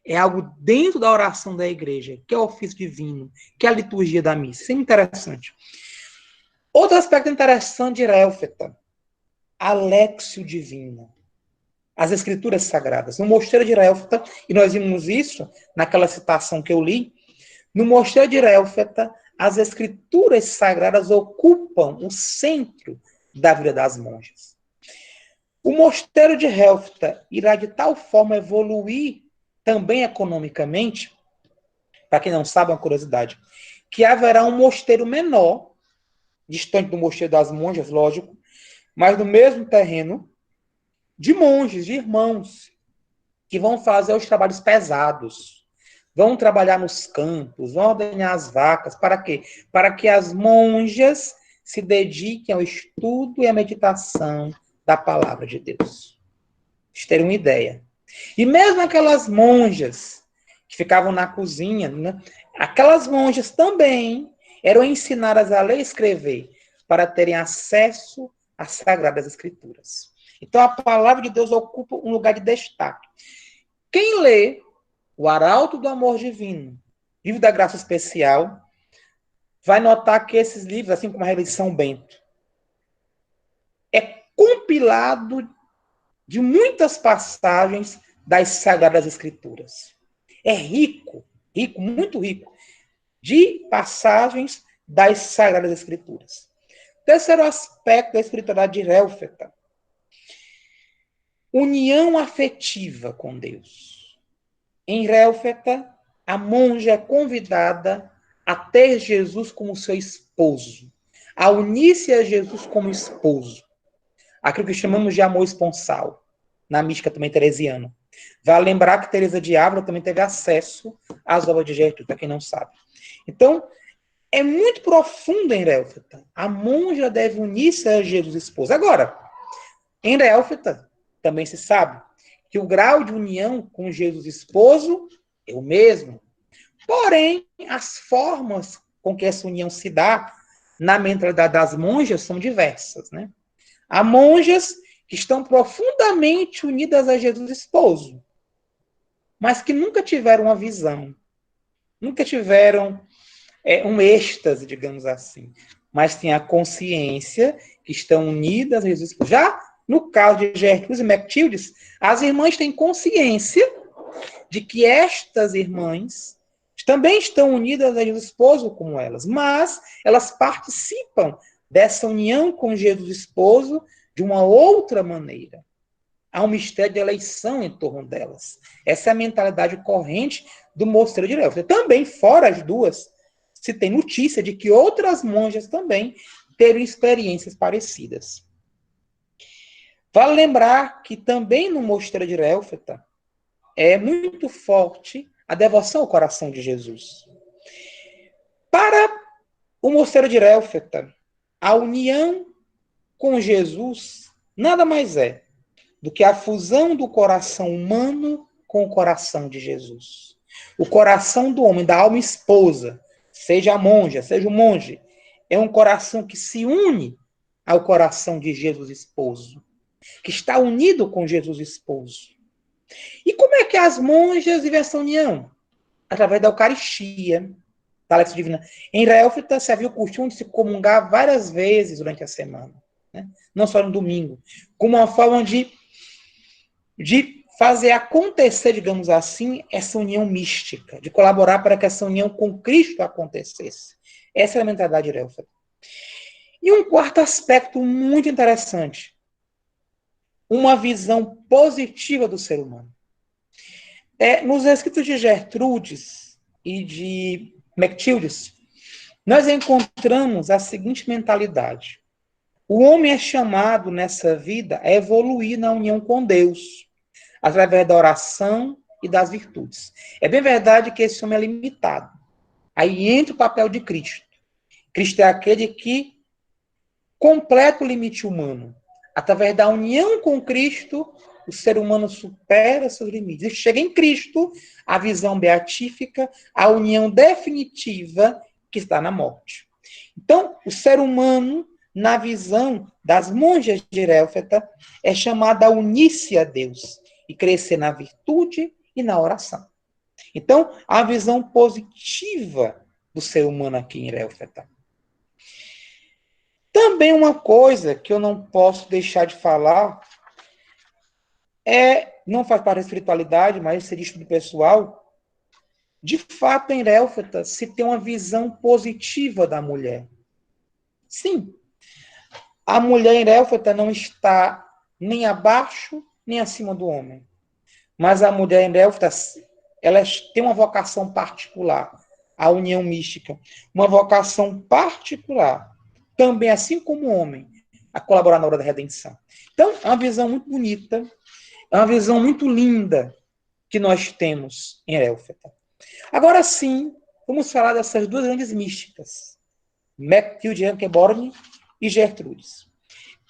é algo dentro da oração da igreja, que é o ofício divino, que é a liturgia da missa. Isso é interessante. Outro aspecto interessante de Rélfeta, a Léxio Divina, as escrituras sagradas. No mosteiro de Rélfeta, e nós vimos isso naquela citação que eu li, no mosteiro de Rélfeta, as escrituras sagradas ocupam o centro da vida das monjas. O mosteiro de Rélfeta irá de tal forma evoluir também economicamente, para quem não sabe, uma curiosidade, que haverá um mosteiro menor, distante do mosteiro das monjas, lógico, mas no mesmo terreno, de monges, de irmãos, que vão fazer os trabalhos pesados, vão trabalhar nos campos, vão ordenhar as vacas, para quê? Para que as monjas se dediquem ao estudo e à meditação da palavra de Deus. Vocês terem uma ideia. E mesmo aquelas monjas que ficavam na cozinha, né? Aquelas monjas também eram ensinadas a ler e escrever para terem acesso às Sagradas Escrituras. Então, a palavra de Deus ocupa um lugar de destaque. Quem lê o Arauto do Amor Divino, Livro da Graça Especial, vai notar que esses livros, assim como a Revista São Bento, é compilado de muitas passagens das Sagradas Escrituras. É rico, rico, muito rico, de passagens das Sagradas Escrituras. Terceiro aspecto da espiritualidade de Relfeta: união afetiva com Deus. Em Relfeta, a monja é convidada a ter Jesus como seu esposo, a unir-se a Jesus como esposo. Aquilo que chamamos de amor esponsal, na mística também teresiana. Vale lembrar que Teresa de Ávila também teve acesso às obras de Gertrude, para quem não sabe. Então, é muito profundo em Relfeta. A monja deve unir-se a Jesus esposo. Agora, em Relfeta, também se sabe que o grau de união com Jesus esposo é o mesmo. Porém, as formas com que essa união se dá na mentalidade das monjas são diversas, né? Há monjas que estão profundamente unidas a Jesus esposo, mas que nunca tiveram uma visão, nunca tiveram um êxtase, digamos assim, mas têm a consciência que estão unidas a Jesus esposo. Já no caso de Gertrudes e Mectildes, as irmãs têm consciência de que estas irmãs também estão unidas a Jesus esposo como elas, mas elas participam dessa união com Jesus esposo de uma outra maneira. Há um mistério de eleição em torno delas. Essa é a mentalidade corrente do mosteiro de Relfeta. Também, fora as duas, se tem notícia de que outras monjas também teram experiências parecidas. Vale lembrar que também no mosteiro de Relfeta é muito forte a devoção ao coração de Jesus. Para o mosteiro de Relfeta, a união com Jesus nada mais é do que a fusão do coração humano com o coração de Jesus. O coração do homem, da alma esposa, seja a monja, seja o monge, é um coração que se une ao coração de Jesus esposo, que está unido com Jesus esposo. E como é que as monjas vivem essa união? Através da Eucaristia, da Lexio Divina. Em Relfeta se havia o costume de se comungar várias vezes durante a semana, né? Não só no domingo, como uma forma de fazer acontecer, digamos assim, essa união mística, de colaborar para que essa união com Cristo acontecesse. Essa é a mentalidade de Relfeta. E um quarto aspecto muito interessante, uma visão positiva do ser humano. Nos escritos de Gertrudes e de Mectildes, nós encontramos a seguinte mentalidade: o homem é chamado nessa vida a evoluir na união com Deus, através da oração e das virtudes. É bem verdade que esse homem é limitado. Aí entra o papel de Cristo. Cristo é aquele que completa o limite humano. Através da união com Cristo, o ser humano supera seus limites. E chega em Cristo a visão beatífica, a união definitiva que está na morte. Então, o ser humano, na visão das monjas de Relfeta, é chamado a unir-se a Deus e crescer na virtude e na oração. Então, a visão positiva do ser humano aqui em Relfeta. Também uma coisa que eu não posso deixar de falar não faz parte da espiritualidade, mas seria estudo pessoal. De fato, em Relfeta se tem uma visão positiva da mulher. Sim, a mulher em Relfeta não está nem abaixo, nem acima do homem. Mas a mulher em Relfeta, ela tem uma vocação particular, a união mística. Uma vocação particular, também assim como o homem, a colaborar na obra da redenção. Então, é uma visão muito bonita, é uma visão muito linda que nós temos em Relfeta. Agora sim, vamos falar dessas duas grandes místicas, Mechtilde e Ankeborn, e Gertrudes.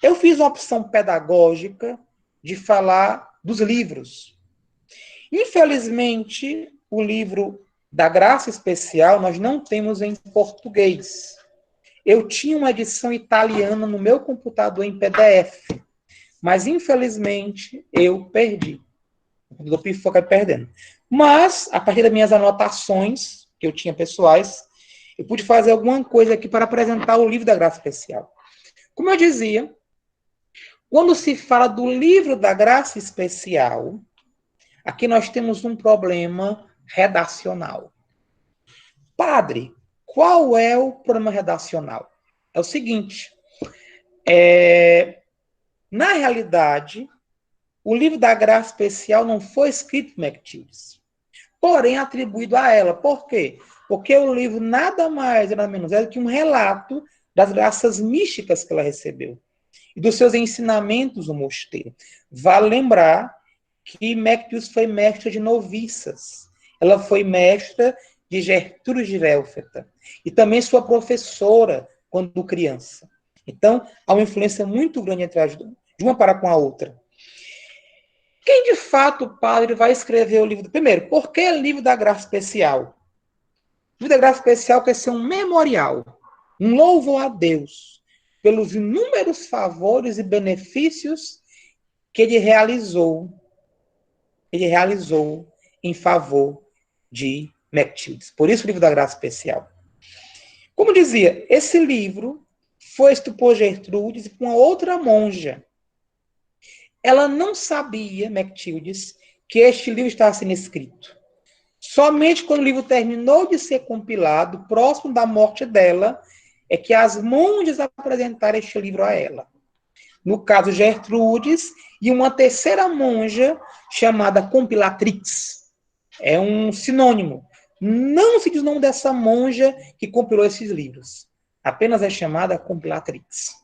Eu fiz uma opção pedagógica de falar dos livros. Infelizmente, o livro da Graça Especial nós não temos em português. Eu tinha uma edição italiana no meu computador em PDF, mas infelizmente eu perdi. O computador pifou, acabei perdendo. Mas, a partir das minhas anotações, que eu tinha pessoais, eu pude fazer alguma coisa aqui para apresentar o livro da Graça Especial. Como eu dizia, quando se fala do livro da Graça Especial, aqui nós temos um problema redacional. Padre, qual é o problema redacional? É o seguinte, na realidade, o livro da Graça Especial não foi escrito por McTildes, porém atribuído a ela. Por quê? Porque o livro nada mais, nada menos é do que um relato das graças místicas que ela recebeu e dos seus ensinamentos no mosteiro. Vale lembrar que McTildes foi mestra de noviças. Ela foi mestra de Gertrudes de Welfeta e também sua professora quando criança. Então, há uma influência muito grande entre as duas, de uma para com a outra. Quem de fato, padre, vai escrever o livro? Primeiro, por que o livro da Graça Especial? O livro da Graça Especial quer ser um memorial, um louvor a Deus pelos inúmeros favores e benefícios que ele realizou em favor de McTildes. Por isso o livro da Graça Especial. Como dizia, esse livro foi escrito por Gertrudes e por uma outra monja. Ela não sabia, McTildes, que este livro estava sendo escrito. Somente quando o livro terminou de ser compilado, próximo da morte dela, é que as monjas apresentaram este livro a ela. No caso, Gertrudes e uma terceira monja chamada Compilatrix. É um sinônimo. Não se diz o nome dessa monja que compilou esses livros. Apenas é chamada Compilatrix.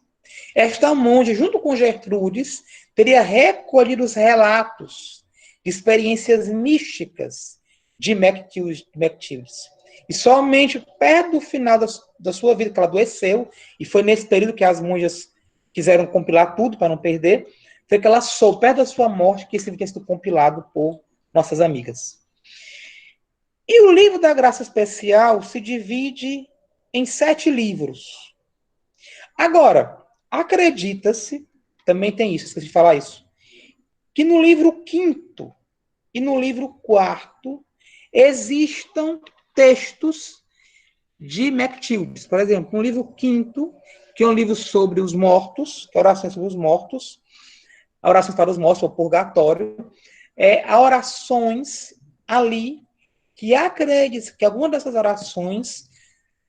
Esta monja, junto com Gertrudes, teria recolhido os relatos de experiências místicas de McTildes. E somente perto do final da sua vida, que ela adoeceu, e foi nesse período que as monjas quiseram compilar tudo para não perder, foi que ela soube, perto da sua morte, que esse livro tinha sido compilado por nossas amigas. E o livro da Graça Especial se divide em 7 livros. Agora, acredita-se, também tem isso, esqueci de falar isso, que no livro 5º e no livro 4º existam textos de McTildes. Por exemplo, no livro 5º, que é um livro sobre os mortos, que é a oração sobre os mortos, a oração para os mortos, o purgatório, há orações ali que acredita que algumas dessas orações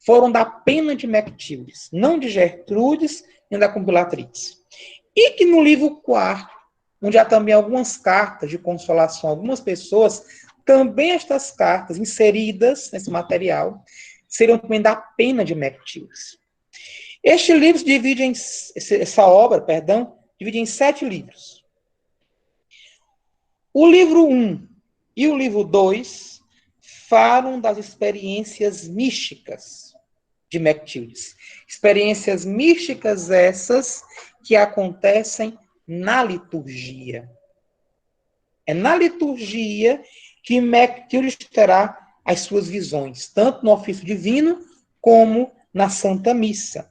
foram da pena de McTildes, não de Gertrudes, nem da Compilatrix. E que no livro 4º, onde há também algumas cartas de consolação a algumas pessoas, também estas cartas inseridas nesse material seriam também da pena de McTildes. Este livro se divide essa obra, divide em 7 livros. O livro 1 e o livro 2 falam das experiências místicas de McTildes. Experiências místicas essas que acontecem na liturgia. É na liturgia que McTildes terá as suas visões, tanto no ofício divino como na Santa Missa.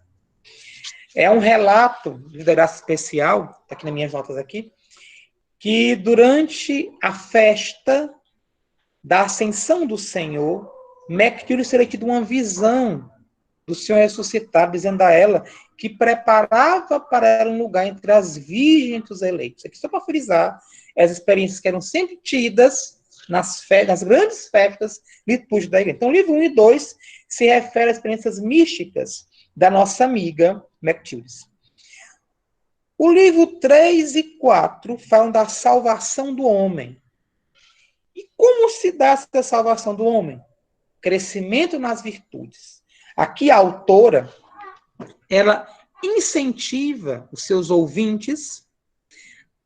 É um relato de Graça Especial, está aqui nas minhas notas aqui, que durante a festa da Ascensão do Senhor, McTildes teria tido uma visão do Senhor ressuscitado, dizendo a ela que preparava para ela um lugar entre as virgens e entre os eleitos. Aqui só para frisar as experiências que eram sempre tidas nas grandes festas litúrgicas da igreja. Então, o livro 1 e 2 se refere às experiências místicas da nossa amiga McTildes. O livro 3 e 4 falam da salvação do homem. E como se dá essa salvação do homem? Crescimento nas virtudes. Aqui a autora, ela incentiva os seus ouvintes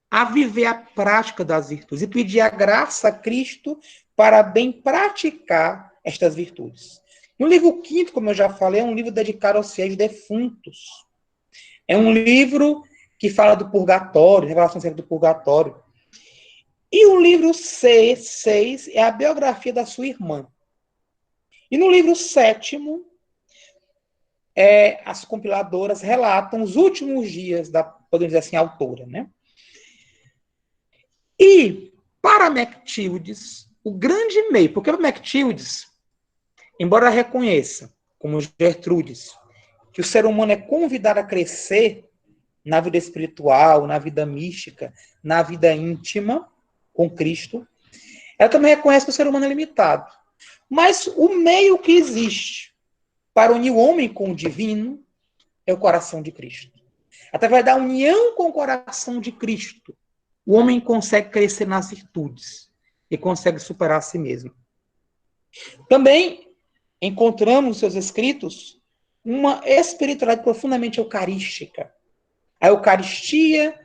a viver a prática das virtudes e pedir a graça a Cristo para bem praticar estas virtudes. No livro 5º, como eu já falei, é um livro dedicado aos fiéis defuntos. É um livro que fala do purgatório, revelação do purgatório. E o livro 6 é a biografia da sua irmã. E no livro 7º, as compiladoras relatam os últimos dias da, podemos dizer assim, autora, né? E, para Mechtildes, o grande meio, porque Mechtildes, embora reconheça, como Gertrudes, que o ser humano é convidado a crescer na vida espiritual, na vida mística, na vida íntima com Cristo, ela também reconhece que o ser humano é limitado. Mas o meio que existe para unir o homem com o divino é o coração de Cristo. Através da união com o coração de Cristo, o homem consegue crescer nas virtudes e consegue superar a si mesmo. Também encontramos nos seus escritos uma espiritualidade profundamente eucarística. A Eucaristia,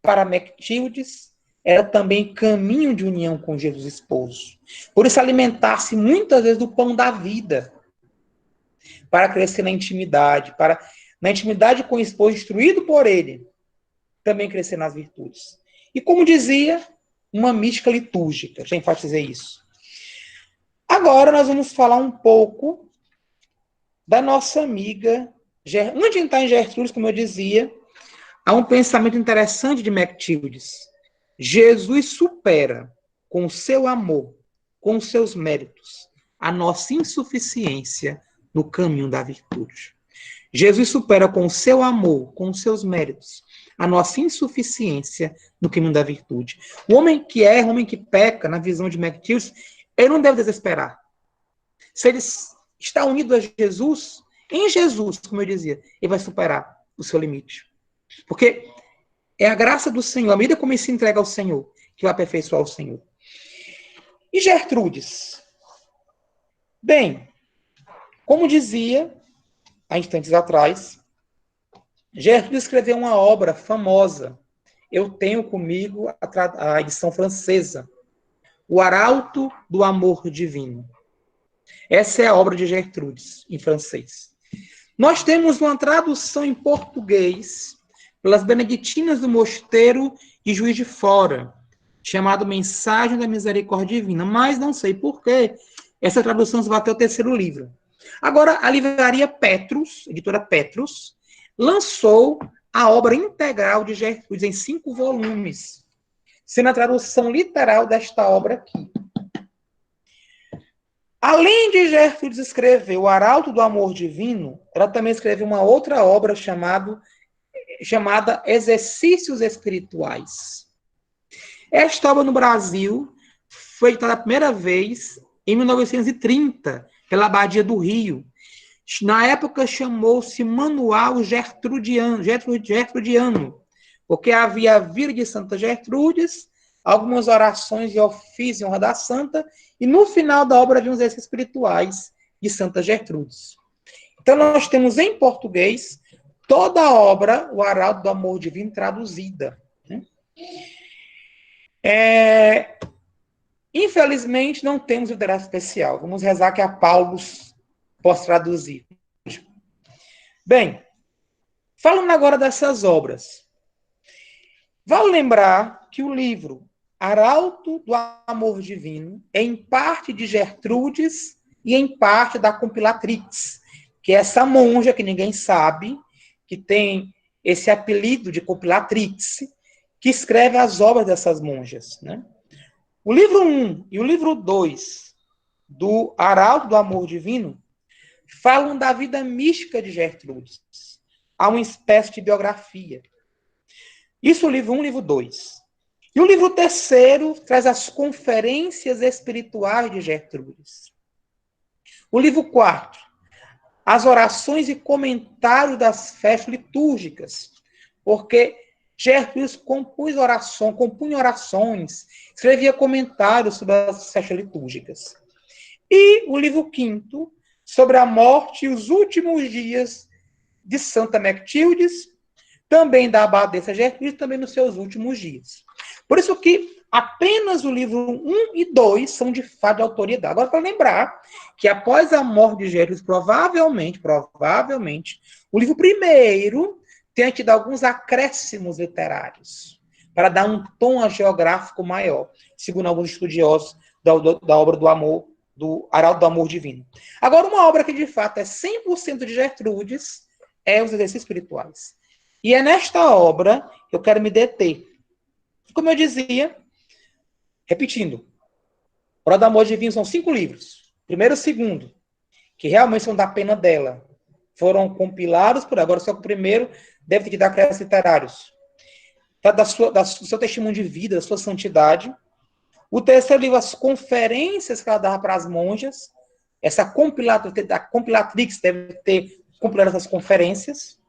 para Mechtildes, era também caminho de união com Jesus esposo. Por isso, alimentar-se muitas vezes do pão da vida, para crescer na intimidade, na intimidade com o esposo instruído por ele, também crescer nas virtudes. E como dizia, uma mística litúrgica, já enfatizei isso. Agora nós vamos falar um pouco da nossa amiga, antes de entrar em Gertrudes, como eu dizia, há um pensamento interessante de Mechtildes. Jesus supera, com o seu amor, com os seus méritos, a nossa insuficiência no caminho da virtude. Jesus supera com o seu amor, com os seus méritos, a nossa insuficiência no caminho da virtude. O homem que erra, o homem que peca, na visão de Mechtildes, ele não deve desesperar. Se ele está unido a Jesus, em Jesus, como eu dizia, ele vai superar o seu limite. Porque é a graça do Senhor, a medida como ele se entrega ao Senhor, que vai aperfeiçoar o Senhor. E Gertrudes? Bem, como dizia há instantes atrás, Gertrudes escreveu uma obra famosa. Eu tenho comigo a edição francesa, O Arauto do Amor Divino. Essa é a obra de Gertrudes, em francês. Nós temos uma tradução em português pelas beneditinas do mosteiro de Juiz de Fora, chamado Mensagem da Misericórdia Divina, mas não sei por que essa tradução se vai até o 3º livro. Agora, a livraria Petrus, editora Petrus, lançou a obra integral de Gertrudes em 5 volumes, sendo a tradução literal desta obra aqui. Além de Gertrudes escrever O Arauto do Amor Divino, ela também escreveu uma outra obra chamada Exercícios Espirituais. Esta obra no Brasil foi editada a primeira vez em 1930, pela Abadia do Rio. Na época chamou-se Manual Gertrudiano, porque havia a vida de Santa Gertrudes, algumas orações e ofícios em honra da santa, e no final da obra havia os exercícios espirituais de Santa Gertrudes. Então nós temos em português toda a obra, O Arauto do Amor Divino, traduzida. Né? Infelizmente, não temos liderança especial. Vamos rezar que a Paulo possa traduzir. Bem, falando agora dessas obras, vale lembrar que o livro Arauto do Amor Divino é em parte de Gertrudes e em parte da Compilatrix, que é essa monja que ninguém sabe, que tem esse apelido de Compilatrix, que escreve as obras dessas monjas. Né? O livro 1 e o livro 2 do Arauto do Amor Divino falam da vida mística de Gertrudes. Há uma espécie de biografia. Isso o livro 1 e o livro 2. E o livro 3 traz as conferências espirituais de Gertrudes. O livro 4, as orações e comentários das festas litúrgicas, porque Gertrudes compunha orações, escrevia comentários sobre as festas litúrgicas. E o livro 5, sobre a morte e os últimos dias de Santa Mechtildes, também da abadesa Gertrudes, também nos seus últimos dias. Por isso que apenas o livro 1 e 2 são de fato de autoridade. Agora, para lembrar que após a morte de Gertrudes, provavelmente, o livro 1 tenha tido alguns acréscimos literários para dar um tom geográfico maior, segundo alguns estudiosos da obra do amor, do Arauto do Amor Divino. Agora, uma obra que, de fato, é 100% de Gertrudes é Os Exercícios Espirituais. E é nesta obra que eu quero me deter. Como eu dizia, repetindo, Arauto do Amor Divino são 5 livros. Primeiro e segundo, que realmente são da pena dela. Foram compilados por agora, só que o primeiro deve ter dado acréscimos literários. Do seu testemunho de vida, da sua santidade. O terceiro livro, as conferências que ela dava para as monjas. Essa compilatrix deve ter compilado essas conferências.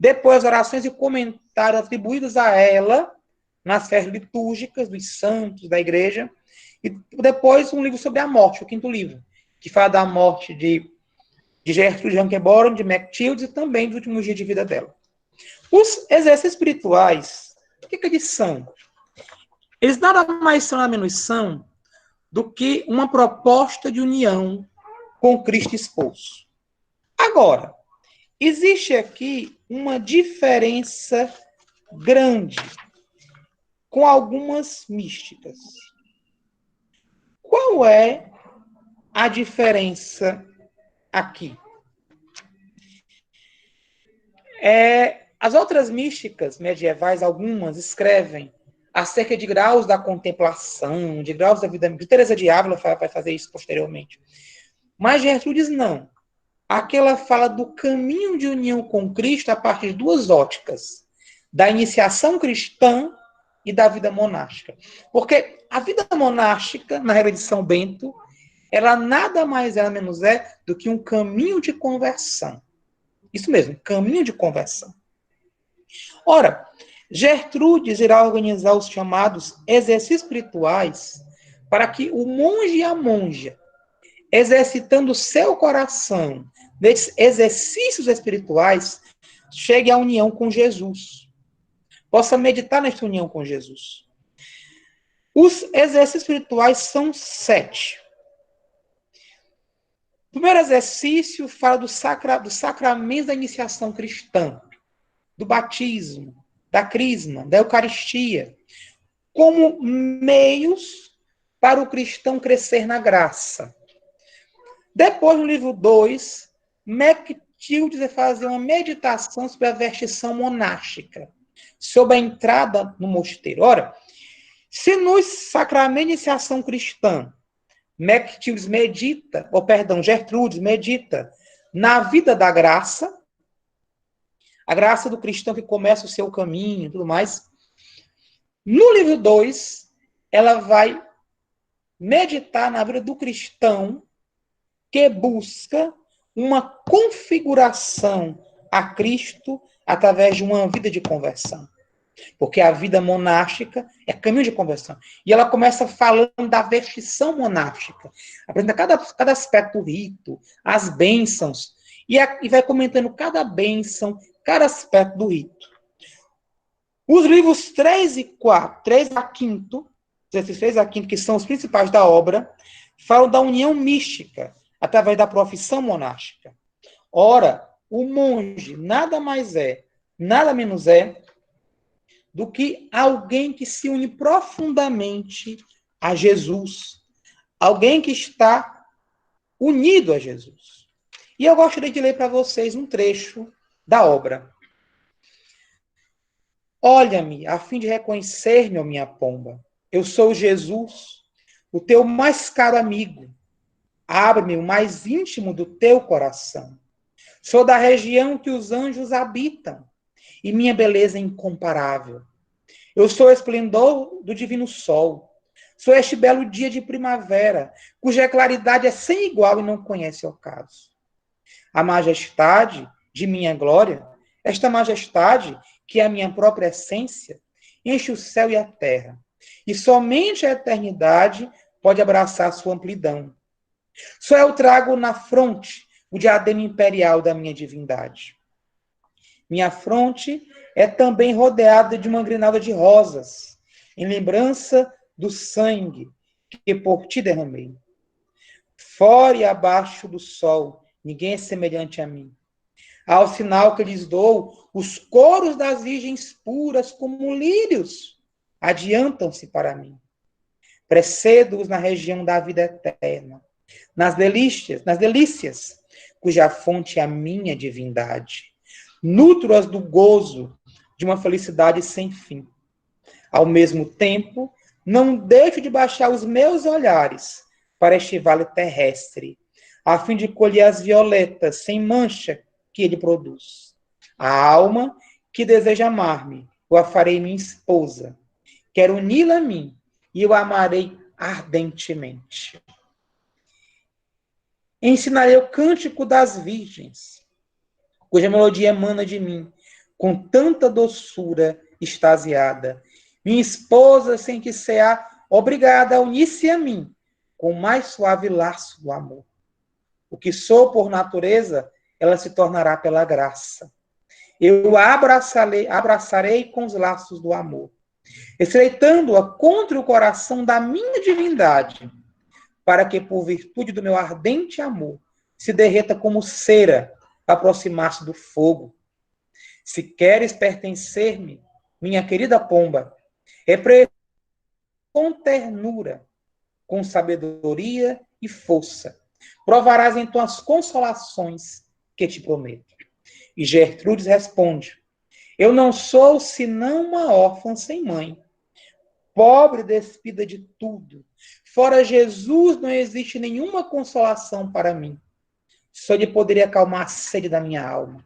Depois, as orações e comentários atribuídos a ela nas festas litúrgicas dos santos da igreja. E depois, um livro sobre a morte, o 5º livro, que fala da morte de Gertrude Ankeborn, de MacTild e também dos últimos dias de vida dela. Os exercícios espirituais, o que eles são? Eles nada mais são, nada menos são do que uma proposta de união com Cristo esposo. Agora, existe aqui uma diferença grande com algumas místicas. Qual é a diferença aqui? As outras místicas medievais, algumas, escrevem acerca de graus da contemplação, de graus da vida. De Teresa de Ávila vai fazer isso posteriormente. Mas Gertrudes não. Aqui ela fala do caminho de união com Cristo a partir de 2 óticas. Da iniciação cristã e da vida monástica. Porque a vida monástica, na regra de São Bento, ela nada mais é, menos é, do que um caminho de conversão. Isso mesmo, caminho de conversão. Ora, Gertrudes irá organizar os chamados exercícios espirituais para que o monge e a monja, exercitando o seu coração nesses exercícios espirituais, chegue à união com Jesus. Possa meditar nessa união com Jesus. Os exercícios espirituais são 7. O primeiro exercício fala do sacramento da iniciação cristã, do batismo, da crisma, da Eucaristia, como meios para o cristão crescer na graça. Depois, no livro 2, MacTild vai fazer uma meditação sobre a vestição monástica, sobre a entrada no mosteiro. Ora, se no sacramento de iniciação cristã, MacTild medita, Gertrudes medita na vida da graça, a graça do cristão que começa o seu caminho e tudo mais. No livro 2, ela vai meditar na vida do cristão que busca uma configuração a Cristo através de uma vida de conversão. Porque a vida monástica é caminho de conversão. E ela começa falando da vestição monástica. Apresenta cada aspecto do rito, as bênçãos, e vai comentando cada bênção, cada aspecto do rito. Os livros 3 e 4, 3 a 5, 3 a 5, que são os principais da obra, falam da união mística, através da profissão monástica. Ora, o monge nada mais é, nada menos é, do que alguém que se une profundamente a Jesus. Alguém que está unido a Jesus. E eu gostaria de ler para vocês um trecho da obra. Olha-me, a fim de reconhecer-me, ó minha pomba. Eu sou Jesus, o teu mais caro amigo. Abre-me o mais íntimo do teu coração. Sou da região que os anjos habitam, e minha beleza é incomparável. Eu sou o esplendor do divino sol. Sou este belo dia de primavera, cuja claridade é sem igual e não conhece ocaso. A majestade de minha glória, esta majestade, que é a minha própria essência, enche o céu e a terra. E somente a eternidade pode abraçar sua amplidão. Só eu trago na fronte o diadema imperial da minha divindade. Minha fronte é também rodeada de uma grinalda de rosas, em lembrança do sangue que por ti derramei. Fora e abaixo do sol, ninguém é semelhante a mim. Ao sinal que lhes dou, os coros das virgens puras, como lírios, adiantam-se para mim. Precedo-os na região da vida eterna, nas delícias, cuja fonte é a minha divindade. Nutro-as do gozo de uma felicidade sem fim. Ao mesmo tempo, não deixo de baixar os meus olhares para este vale terrestre, a fim de colher as violetas sem mancha que ele produz. A alma que deseja amar-me, eu a farei minha esposa. Quero uni-la a mim, e eu a amarei ardentemente. Ensinarei o cântico das virgens, cuja melodia emana de mim, com tanta doçura extasiada. Minha esposa, sem que seja obrigada a unir-se a mim, com o mais suave laço do amor. O que sou por natureza, ela se tornará pela graça. Eu a abraçarei com os laços do amor, estreitando-a contra o coração da minha divindade, para que, por virtude do meu ardente amor, se derreta como cera, aproximar-se do fogo. Se queres pertencer-me, minha querida pomba, representa com ternura, com sabedoria e força. Provarás então as consolações que te prometo. E Gertrudes responde: eu não sou senão uma órfã sem mãe, pobre, despida de tudo. Fora Jesus não existe nenhuma consolação para mim. Só lhe poderia acalmar a sede da minha alma.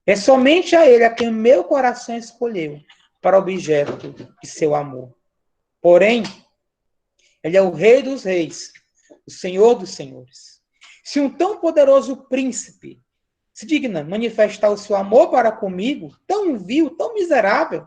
É somente a ele a quem o meu coração escolheu para objeto de seu amor. Porém, ele é o Rei dos Reis, o Senhor dos Senhores. Se um tão poderoso príncipe se digna manifestar o seu amor para comigo, tão vil, tão miserável,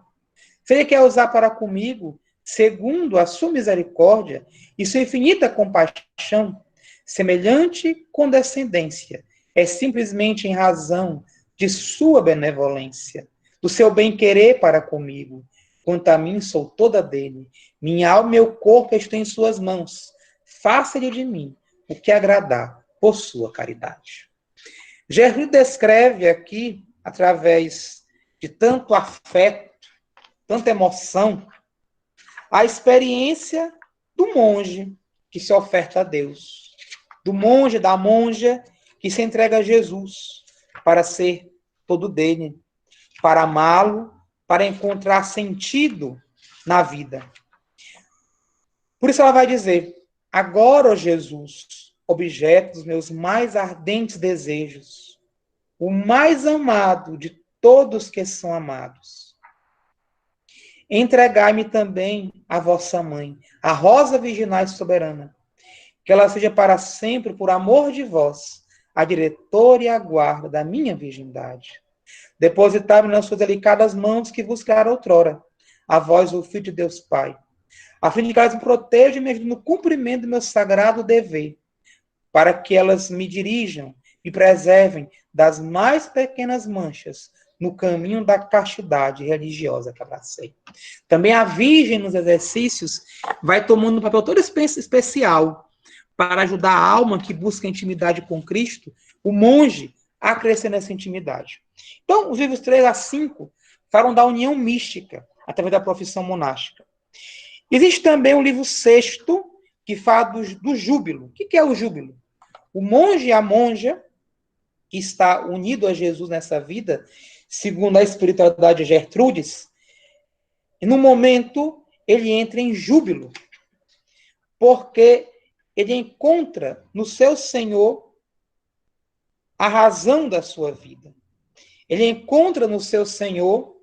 se ele quer usar para comigo, segundo a sua misericórdia e sua infinita compaixão, semelhante condescendência é simplesmente em razão de sua benevolência, do seu bem-querer para comigo. Quanto a mim, sou toda dele. Minha alma e meu corpo estão em suas mãos. Faça-lhe de mim o que agradar por sua caridade. Gertrude descreve aqui, através de tanto afeto, tanta emoção, a experiência do monge que se oferta a Deus, do monge, da monja que se entrega a Jesus para ser todo dele, para amá-lo, para encontrar sentido na vida. Por isso ela vai dizer: agora, ó Jesus, objeto dos meus mais ardentes desejos, o mais amado de todos que são amados, entregai-me também a vossa mãe, a rosa virginal e soberana, que ela seja para sempre, por amor de vós, a diretora e a guarda da minha virgindade. Depositai-me nas suas delicadas mãos que vos criaram outrora, a vós, o Filho de Deus Pai, a fim de que elas me protejam e me ajudem no cumprimento do meu sagrado dever, para que elas me dirijam e preservem das mais pequenas manchas no caminho da castidade religiosa que abracei. Também a Virgem, nos exercícios, vai tomando um papel todo especial para ajudar a alma que busca intimidade com Cristo, o monge, a crescer nessa intimidade. Então, os livros 3 a 5 falam da união mística através da profissão monástica. Existe também o livro 6, que fala do júbilo. O que é o júbilo? O monge e a monja, que está unido a Jesus nessa vida, segundo a espiritualidade de Gertrudes, e no momento ele entra em júbilo, porque ele encontra no seu Senhor a razão da sua vida. Ele encontra no seu Senhor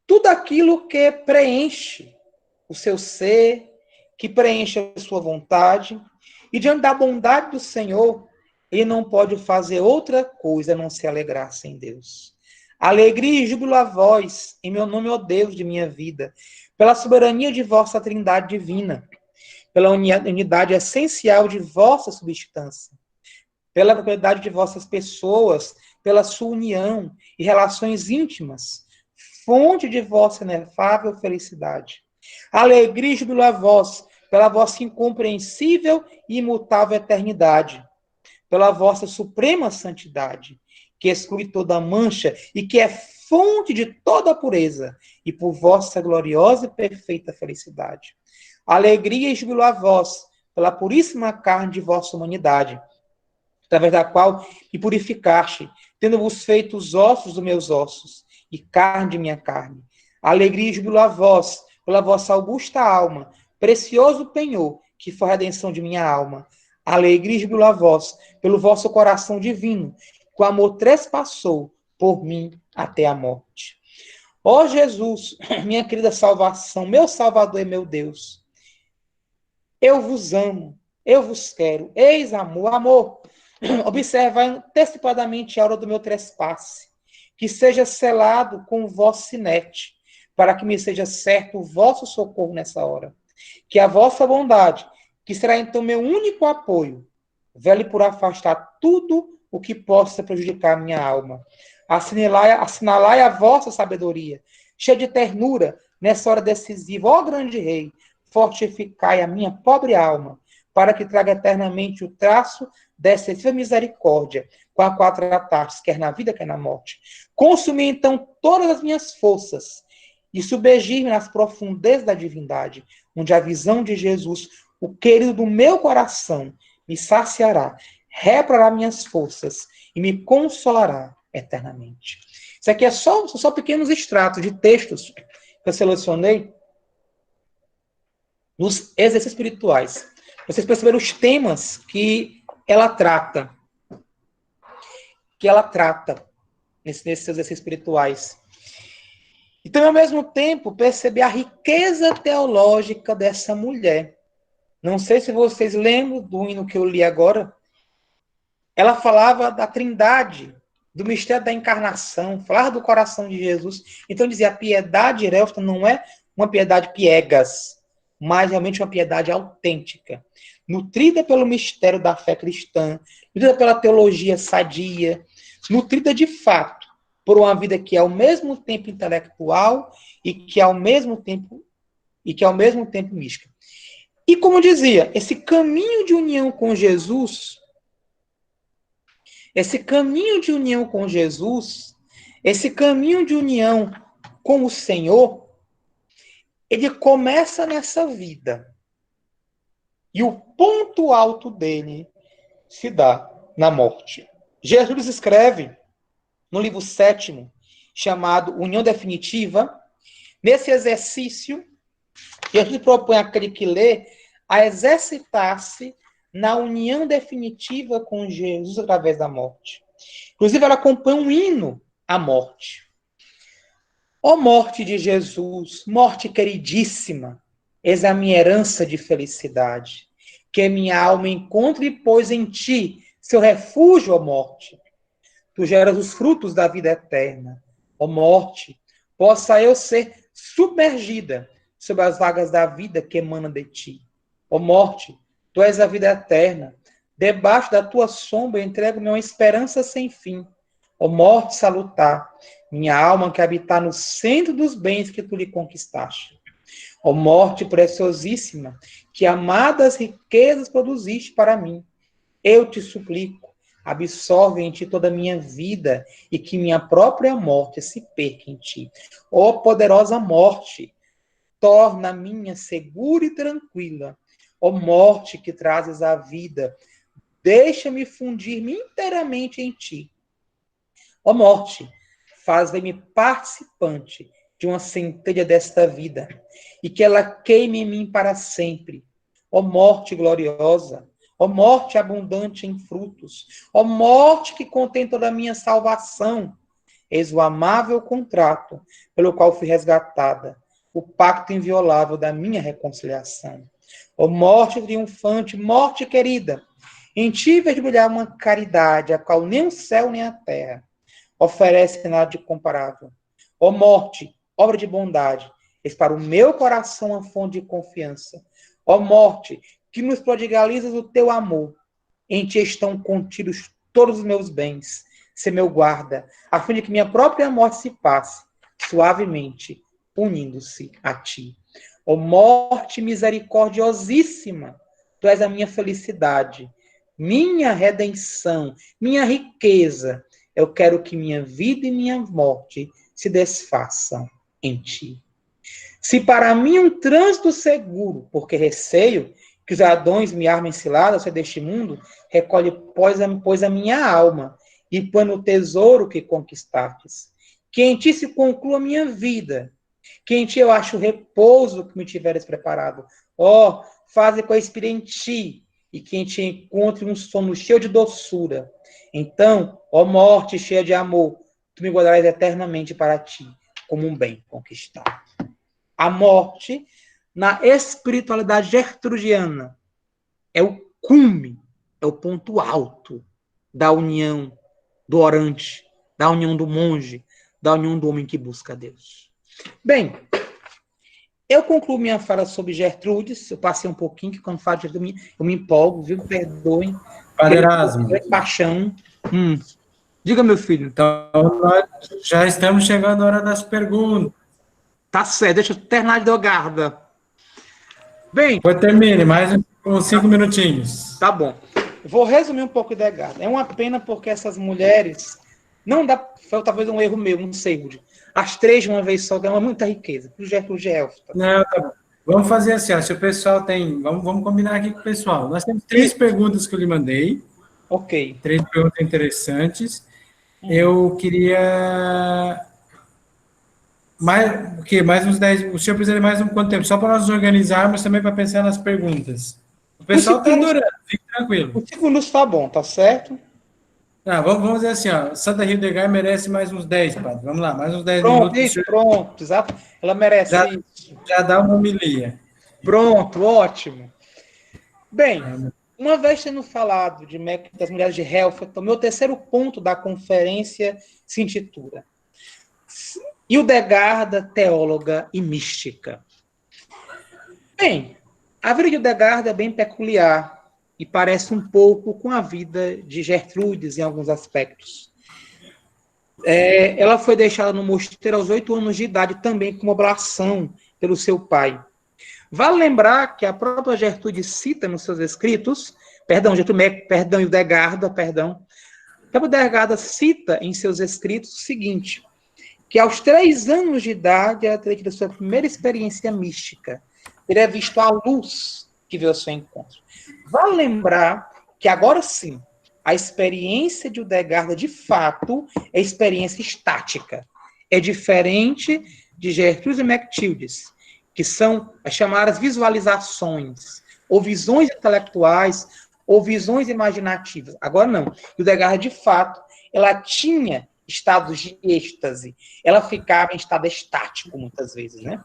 tudo aquilo que preenche o seu ser, que preenche a sua vontade, e diante da bondade do Senhor, ele não pode fazer outra coisa a não se alegrar sem Deus. Alegria e júbilo a vós, em meu nome, ó Deus de minha vida, pela soberania de vossa trindade divina, pela unidade essencial de vossa substância, pela propriedade de vossas pessoas, pela sua união e relações íntimas, fonte de vossa inefável felicidade. Alegria e júbilo a vós, pela vossa incompreensível e imutável eternidade, pela vossa suprema santidade, que exclui toda mancha e que é fonte de toda pureza, e por vossa gloriosa e perfeita felicidade. Alegria e júbilo a vós, pela puríssima carne de vossa humanidade, através da qual me purificaste, tendo-vos feito os ossos dos meus ossos, e carne de minha carne. Alegria e júbilo a vós, pela vossa augusta alma, precioso penhor, que foi a redenção de minha alma. Alegria e júbilo a vós, pelo vosso coração divino, que o amor trespassou por mim até a morte. Ó Jesus, minha querida salvação, meu Salvador e meu Deus, eu vos amo, eu vos quero, eis amor, amor, observai antecipadamente a hora do meu trespasse, que seja selado com o vosso sinete, para que me seja certo o vosso socorro nessa hora. Que a vossa bondade, que será então meu único apoio, vele por afastar tudo o que possa prejudicar a minha alma. Assinalai a vossa sabedoria, cheia de ternura, nessa hora decisiva. Ó grande rei, fortificai a minha pobre alma, para que traga eternamente o traço dessa excessiva misericórdia, com a qual trataste, quer na vida, quer na morte. Consumi, então, todas as minhas forças e submergir-me nas profundezas da divindade, onde a visão de Jesus, o querido do meu coração, me saciará, reparará minhas forças e me consolará eternamente. Isso aqui são só pequenos extratos de textos que eu selecionei nos exercícios espirituais. Vocês perceberam os temas que ela trata. Nesses exercícios espirituais. E também, ao mesmo tempo, perceber a riqueza teológica dessa mulher. Não sei se vocês lembram do hino que eu li agora. Ela falava da trindade, do mistério da encarnação, falava do coração de Jesus. Então, dizia, a piedade Relfta não é uma piedade piegas, mas realmente uma piedade autêntica, nutrida pelo mistério da fé cristã, nutrida pela teologia sadia, nutrida de fato por uma vida que é ao mesmo tempo intelectual e que é ao mesmo tempo mística. E como dizia, esse caminho de união com Jesus, esse caminho de união com o Senhor, ele começa nessa vida. E o ponto alto dele se dá na morte. Jesus escreve no livro 7º, chamado União Definitiva. Nesse exercício, Jesus propõe àquele que lê a exercitar-se na união definitiva com Jesus através da morte. Inclusive, ela compõe um hino à morte. Ó morte de Jesus, morte queridíssima, eis a minha herança de felicidade, que minha alma encontre, pois, em ti, seu refúgio, ó morte. Tu geras os frutos da vida eterna. Ó morte, possa eu ser submergida sob as vagas da vida que emana de ti. Ó morte, tu és a vida eterna. Debaixo da tua sombra entrego-me uma esperança sem fim. Ó morte salutar, minha alma que habitar no centro dos bens que tu lhe conquistaste. Ó morte preciosíssima, que amadas riquezas produziste para mim. Eu te suplico, absorve em ti toda a minha vida e que minha própria morte se perca em ti. Ó poderosa morte, torna a minha segura e tranquila. Ó morte que trazes a vida, deixa-me fundir-me inteiramente em ti. Ó morte, faz-me participante de uma centelha desta vida e que ela queime em mim para sempre. Ó morte gloriosa, ó morte abundante em frutos, ó morte que contém toda a minha salvação, eis o amável contrato pelo qual fui resgatada, o pacto inviolável da minha reconciliação. Ó morte triunfante, morte querida, em ti vejo brilhar uma caridade, a qual nem o céu nem a terra oferece nada de comparável. Ó morte, obra de bondade, eis para o meu coração a fonte de confiança. Ó morte, que nos prodigalizas o teu amor. Em ti estão contidos todos os meus bens. Sê meu guarda, a fim de que minha própria morte se passe, suavemente, unindo-se a ti. Ó morte misericordiosíssima, tu és a minha felicidade. minha redenção, minha riqueza. Eu quero que minha vida e minha morte se desfaçam em ti. Se para mim um trânsito seguro, porque receio que os ladrões me armem ciladas deste mundo, recolhe, pois a minha alma, e põe no tesouro que conquistastes. Que em ti se conclua a minha vida, que em ti eu acho o repouso que me tiveres preparado. Ó, faze que eu expire em ti, e que em ti encontre um sono cheio de doçura. Então, ó morte cheia de amor, tu me guardarás eternamente para ti, como um bem conquistado. A morte, na espiritualidade gertrudiana, é o cume, é o ponto alto da união do orante, da união do monge, da união do homem que busca Deus. Bem, eu concluo minha fala sobre Gertrudes. Eu passei um pouquinho, que quando falo de Gertrudes, eu me empolgo, viu? Perdoem. Padre Erasmo. Paixão. Diga, meu filho. Então, nós já estamos chegando à hora das perguntas. Tá certo, deixa eu terminar de Dogarda. Bem... Pois termine, mais uns 5 minutinhos. Tá bom. Vou resumir um pouco de Dogarda. É uma pena porque essas mulheres... Não dá... Foi talvez um erro meu, não sei, Rudy. As três de uma vez só ganham muita riqueza. Pro Gertrude Elfta. Não, tá bom. Vamos fazer assim, ó, se o pessoal tem... Vamos combinar aqui com o pessoal. Nós temos 3 perguntas que eu lhe mandei. Ok. 3 perguntas interessantes. Eu queria... Mais uns 10... O senhor precisa de mais quanto tempo? Só para nós nos organizarmos também para pensar nas perguntas. O pessoal está adorando, fique tranquilo. O 5 minutos tá bom, tá certo? Vamos dizer assim, ó, Santa Hildegard merece mais uns 10, padre. Vamos lá, mais uns 10 minutos. Isso, pronto, exato. Ela merece isso. Já dá uma homilia. Pronto, ótimo. Bem, uma vez tendo falado das mulheres de Helfet, o meu terceiro ponto da conferência se intitula Hildegarda, teóloga e mística. Bem, a vida de Hildegarda é bem peculiar e parece um pouco com a vida de Gertrudes em alguns aspectos. Ela foi deixada no mosteiro aos 8 anos de idade, também como oblação pelo seu pai. Vale lembrar que a própria Gertrude cita nos seus escritos, Hildegarda, a Hildegarda cita em seus escritos o seguinte, que aos 3 anos de idade ela teria tido a sua primeira experiência mística, teria visto a luz que veio ao seu encontro. Vale lembrar que agora sim, a experiência de Hildegarda, de fato, é experiência estática. É diferente de Gertrude e Mechtildes, que são as chamadas visualizações, ou visões intelectuais, ou visões imaginativas. Agora não. Hildegarda, de fato, ela tinha estados de êxtase. Ela ficava em estado estático, muitas vezes, né?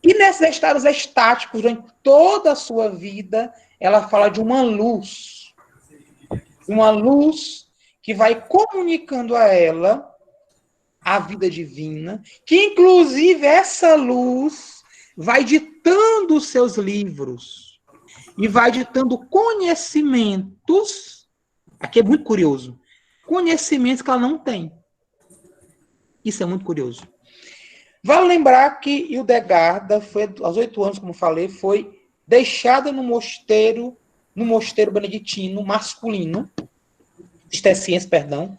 E nesses estados estáticos, durante toda a sua vida, ela fala de uma luz que vai comunicando a ela a vida divina, que inclusive essa luz vai ditando os seus livros e vai ditando conhecimentos, aqui é muito curioso, conhecimentos que ela não tem. Isso é muito curioso. Vale lembrar que Hildegarda, aos 8 anos, como falei, foi deixada no mosteiro beneditino masculino, cisterciense, perdão.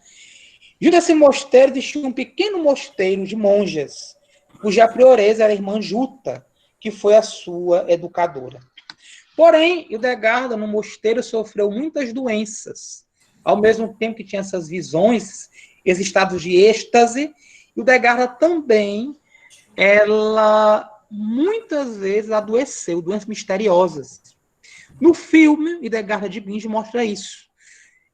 Junto a esse mosteiro existia um pequeno mosteiro de monjas, cuja prioresa era a irmã Juta, que foi a sua educadora. Porém, Hildegarda, no mosteiro, sofreu muitas doenças. Ao mesmo tempo que tinha essas visões, esses estados de êxtase, Hildegarda também, ela muitas vezes adoeceu, doenças misteriosas. No filme, Hildegarda de Bingen mostra isso.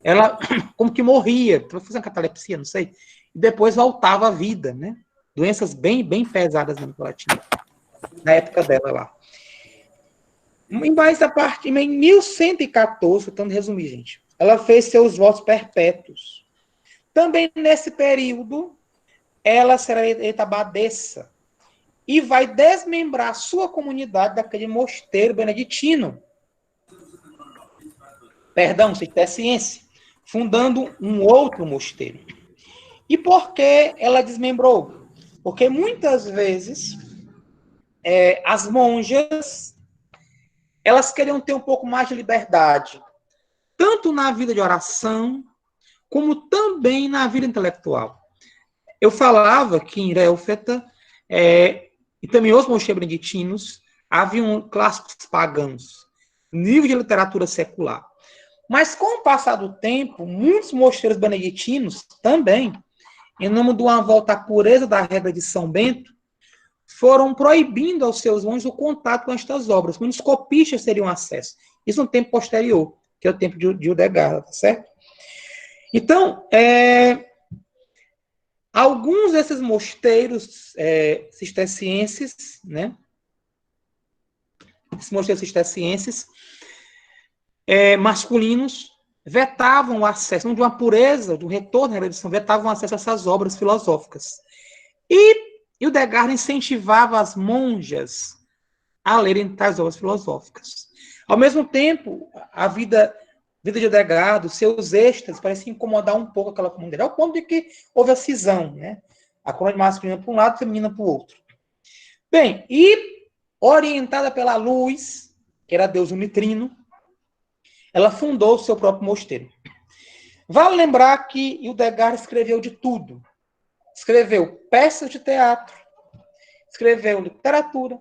Ela como que morria, talvez uma catalepsia, não sei, e depois voltava à vida, né? Doenças bem, bem pesadas que ela tinha, na época dela lá. Em 1114, tentando resumir, gente, ela fez seus votos perpétuos. Também nesse período, ela será eleita abadesa e vai desmembrar sua comunidade daquele mosteiro beneditino. Cisterciense, fundando um outro mosteiro. E por que ela desmembrou? Porque muitas vezes as monjas elas queriam ter um pouco mais de liberdade. tanto na vida de oração, como também na vida intelectual. Eu falava que em Réufeta, e também os mosteiros beneditinos, haviam clássicos pagãos, nível de literatura secular. Mas, com o passar do tempo, muitos mosteiros beneditinos também, em nome de uma volta à pureza da regra de São Bento, foram proibindo aos seus monges o contato com estas obras, quando os copistas teriam acesso. Isso no tempo posterior, que é o tempo de Hildegard, tá certo? Então, alguns desses mosteiros cistercienses, né? Esses mosteiros cistercienses masculinos vetavam o acesso, não de uma pureza, do retorno à religião, vetavam o acesso a essas obras filosóficas. E Hildegard incentivava as monjas a lerem tais obras filosóficas. Ao mesmo tempo, a vida de Hildegard, os seus êxtases, pareciam incomodar um pouco aquela comunidade, ao ponto de que houve a cisão, né? A comunidade masculina para um lado, a feminina para o outro. Bem, e orientada pela luz, que era Deus unitrino, ela fundou o seu próprio mosteiro. Vale lembrar que Hildegard escreveu de tudo. Escreveu peças de teatro, escreveu literatura,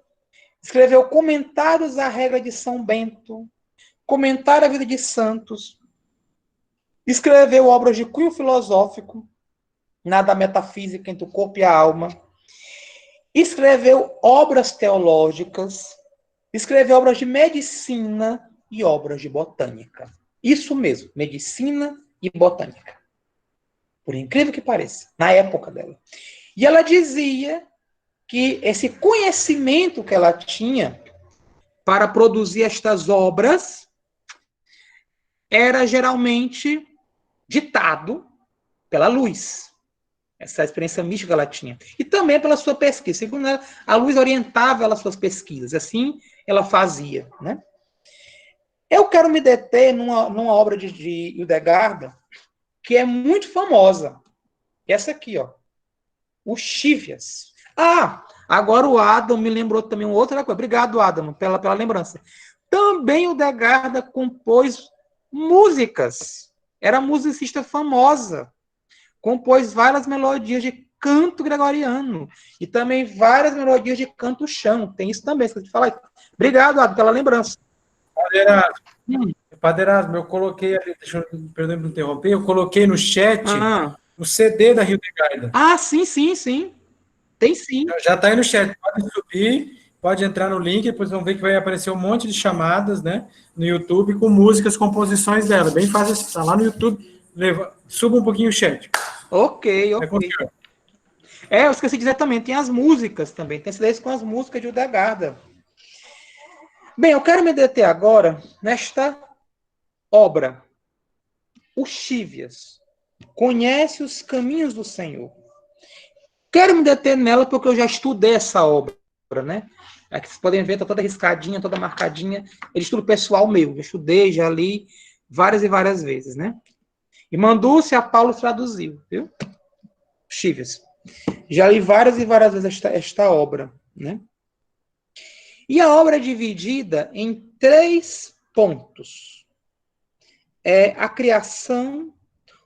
escreveu comentários à regra de São Bento, comentário à vida de santos, escreveu obras de cunho filosófico, nada metafísica entre o corpo e a alma, escreveu obras teológicas, escreveu obras de medicina e obras de botânica. Isso mesmo, medicina e botânica. Por incrível que pareça, na época dela. E ela dizia que esse conhecimento que ela tinha para produzir estas obras era geralmente ditado pela luz. Essa experiência mística que ela tinha. E também pela sua pesquisa. Segundo ela, a luz orientava ela as suas pesquisas. Assim ela fazia, né? Eu quero me deter numa obra de Hildegard que é muito famosa. Essa aqui, ó. O Chívias. Agora o Adam me lembrou também uma outra coisa. Obrigado, Adam, pela lembrança. Também o Hildegard compôs músicas. Era musicista famosa. Compôs várias melodias de canto gregoriano. E também várias melodias de canto chão. Tem isso também, esqueci de falar. Obrigado, Adam, pela lembrança. Padre Erasmo, eu coloquei ali, perdão por interromper, eu coloquei no chat o CD da Hildegard. Sim. Tem sim. Já está aí no chat, pode subir, pode entrar no link, depois vão ver que vai aparecer um monte de chamadas, né, no YouTube com músicas, composições dela. Bem fácil acessar lá no YouTube. Suba um pouquinho o chat. Ok. Eu esqueci de dizer também, tem as músicas também, tem CDs com as músicas de Hildegard. Bem, eu quero me deter agora nesta obra. O Chívias conhece os caminhos do Senhor. Quero me deter nela porque eu já estudei essa obra, né? Aqui vocês podem ver, está toda riscadinha, toda marcadinha. É estudo pessoal meu. Já estudei, já li várias e várias vezes, né? E Mandúcio a Paulo traduziu, viu? Chívias. Já li várias e várias vezes esta obra, né? E a obra é dividida em 3 pontos. É a criação,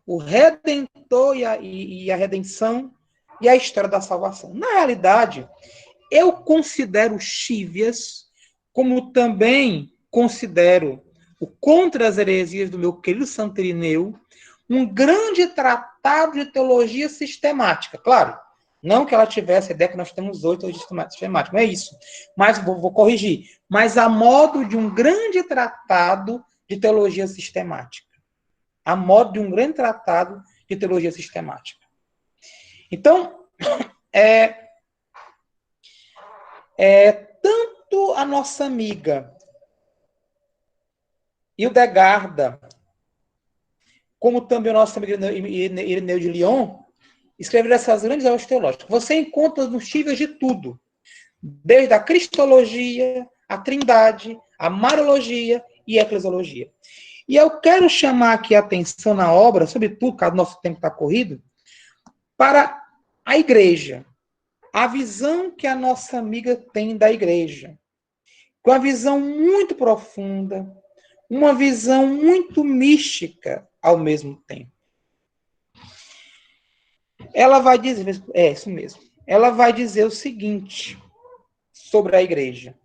o Redentor e a redenção e a história da salvação. Na realidade, eu considero Chívias como também considero o Contra as Heresias do meu querido Santo Irineu um grande tratado de teologia sistemática. Claro, não que ela tivesse a ideia que nós temos 8 teologias sistemáticas, não é isso. Mas vou corrigir. Mas a modo de um grande tratado de teologia sistemática. A modo de um grande tratado de teologia sistemática. Então, tanto a nossa amiga Hildegard, como também o nosso amigo Irineu de Lyon, escreveram essas grandes obras teológicas. Você encontra nos Chívias de tudo, desde a cristologia, a trindade, a mariologia e a eclesiologia. E eu quero chamar aqui a atenção na obra, sobretudo, caso o nosso tempo está corrido, para a igreja. A visão que a nossa amiga tem da igreja. Com uma visão muito profunda, uma visão muito mística ao mesmo tempo. Ela vai dizer, isso mesmo, ela vai dizer o seguinte sobre a igreja.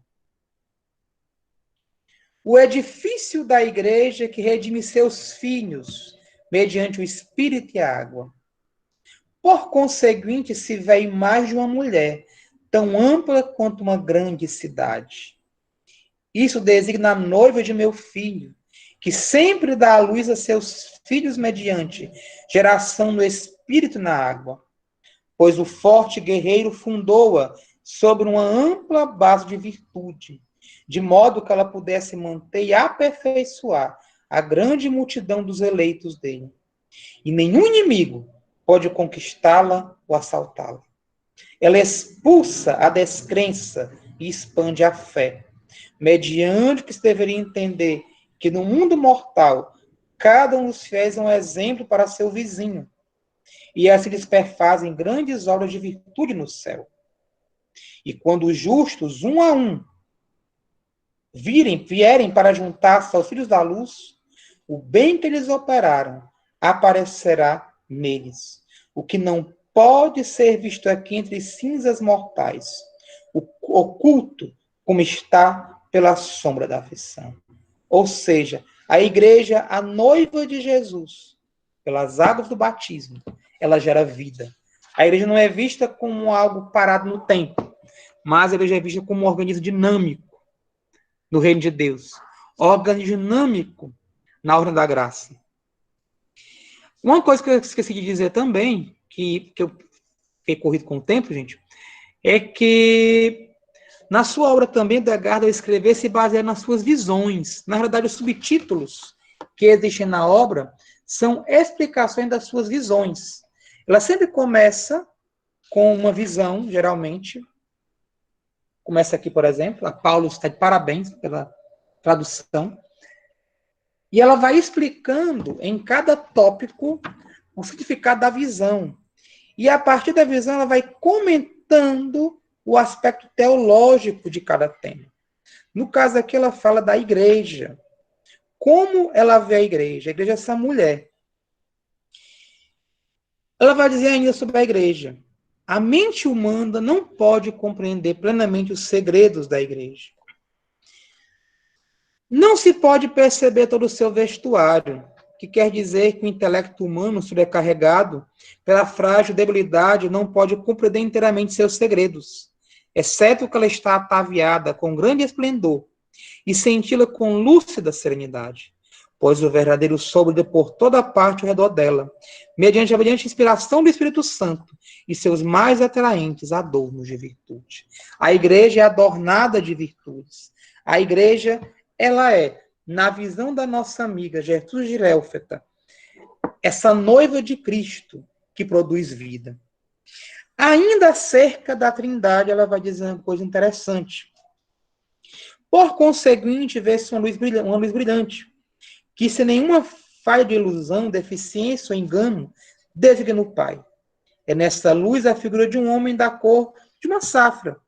O edifício da igreja que redime seus filhos mediante o espírito e a água. Por conseguinte, se vê a imagem de uma mulher tão ampla quanto uma grande cidade. Isso designa a noiva de meu filho, que sempre dá à luz a seus filhos mediante geração no espírito e na água. Pois o forte guerreiro fundou-a sobre uma ampla base de virtude, de modo que ela pudesse manter e aperfeiçoar a grande multidão dos eleitos dele. E nenhum inimigo pode conquistá-la ou assaltá-la. Ela expulsa a descrença e expande a fé, mediante que se deveria entender que no mundo mortal, cada um dos fiéis é um exemplo para seu vizinho, e assim eles perfazem grandes obras de virtude no céu. E quando os justos, um a um, vierem para juntar-se aos filhos da luz, o bem que eles operaram aparecerá neles, o que não pode ser visto aqui entre cinzas mortais, oculto como está pela sombra da aflição. Ou seja, a igreja, a noiva de Jesus, pelas águas do batismo, ela gera vida. A igreja não é vista como algo parado no tempo, mas a igreja é vista como um organismo dinâmico no reino de Deus. Organismo dinâmico na ordem da graça. Uma coisa que eu esqueci de dizer também, que eu fiquei corrido com o tempo, gente, é que na sua obra também, Degarda, ao escrever, se baseia nas suas visões. Na verdade, os subtítulos que existem na obra são explicações das suas visões. Ela sempre começa com uma visão, geralmente. Começa aqui, por exemplo, a Paulo está de parabéns pela tradução. E ela vai explicando em cada tópico o significado da visão. E a partir da visão, ela vai comentando o aspecto teológico de cada tema. No caso aqui, ela fala da igreja. Como ela vê a igreja? A igreja é essa mulher. Ela vai dizer ainda sobre a igreja. A mente humana não pode compreender plenamente os segredos da igreja. Não se pode perceber todo o seu vestuário, que quer dizer que o intelecto humano sobrecarregado pela frágil debilidade não pode compreender inteiramente seus segredos, exceto que ela está ataviada com grande esplendor e senti-la com lúcida serenidade, pois o verdadeiro sobre por toda parte ao redor dela, mediante a brilhante inspiração do Espírito Santo e seus mais atraentes adornos de virtude. A igreja é adornada de virtudes. A igreja, ela é, na visão da nossa amiga Gertrude Gelfeta, essa noiva de Cristo que produz vida. Ainda acerca da Trindade, ela vai dizer uma coisa interessante. Por conseguinte, vê-se uma luz brilhante, que sem nenhuma falha de ilusão, deficiência ou engano, designa o Pai. É nessa luz a figura de um homem da cor de uma safra,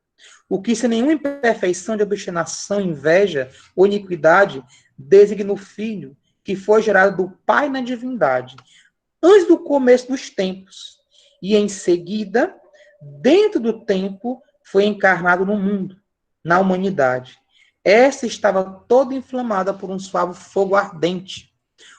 o que sem nenhuma imperfeição de obstinação, inveja ou iniquidade, designa o Filho, que foi gerado do Pai na divindade, antes do começo dos tempos, e em seguida, dentro do tempo, foi encarnado no mundo, na humanidade. Essa estava toda inflamada por um suave fogo ardente.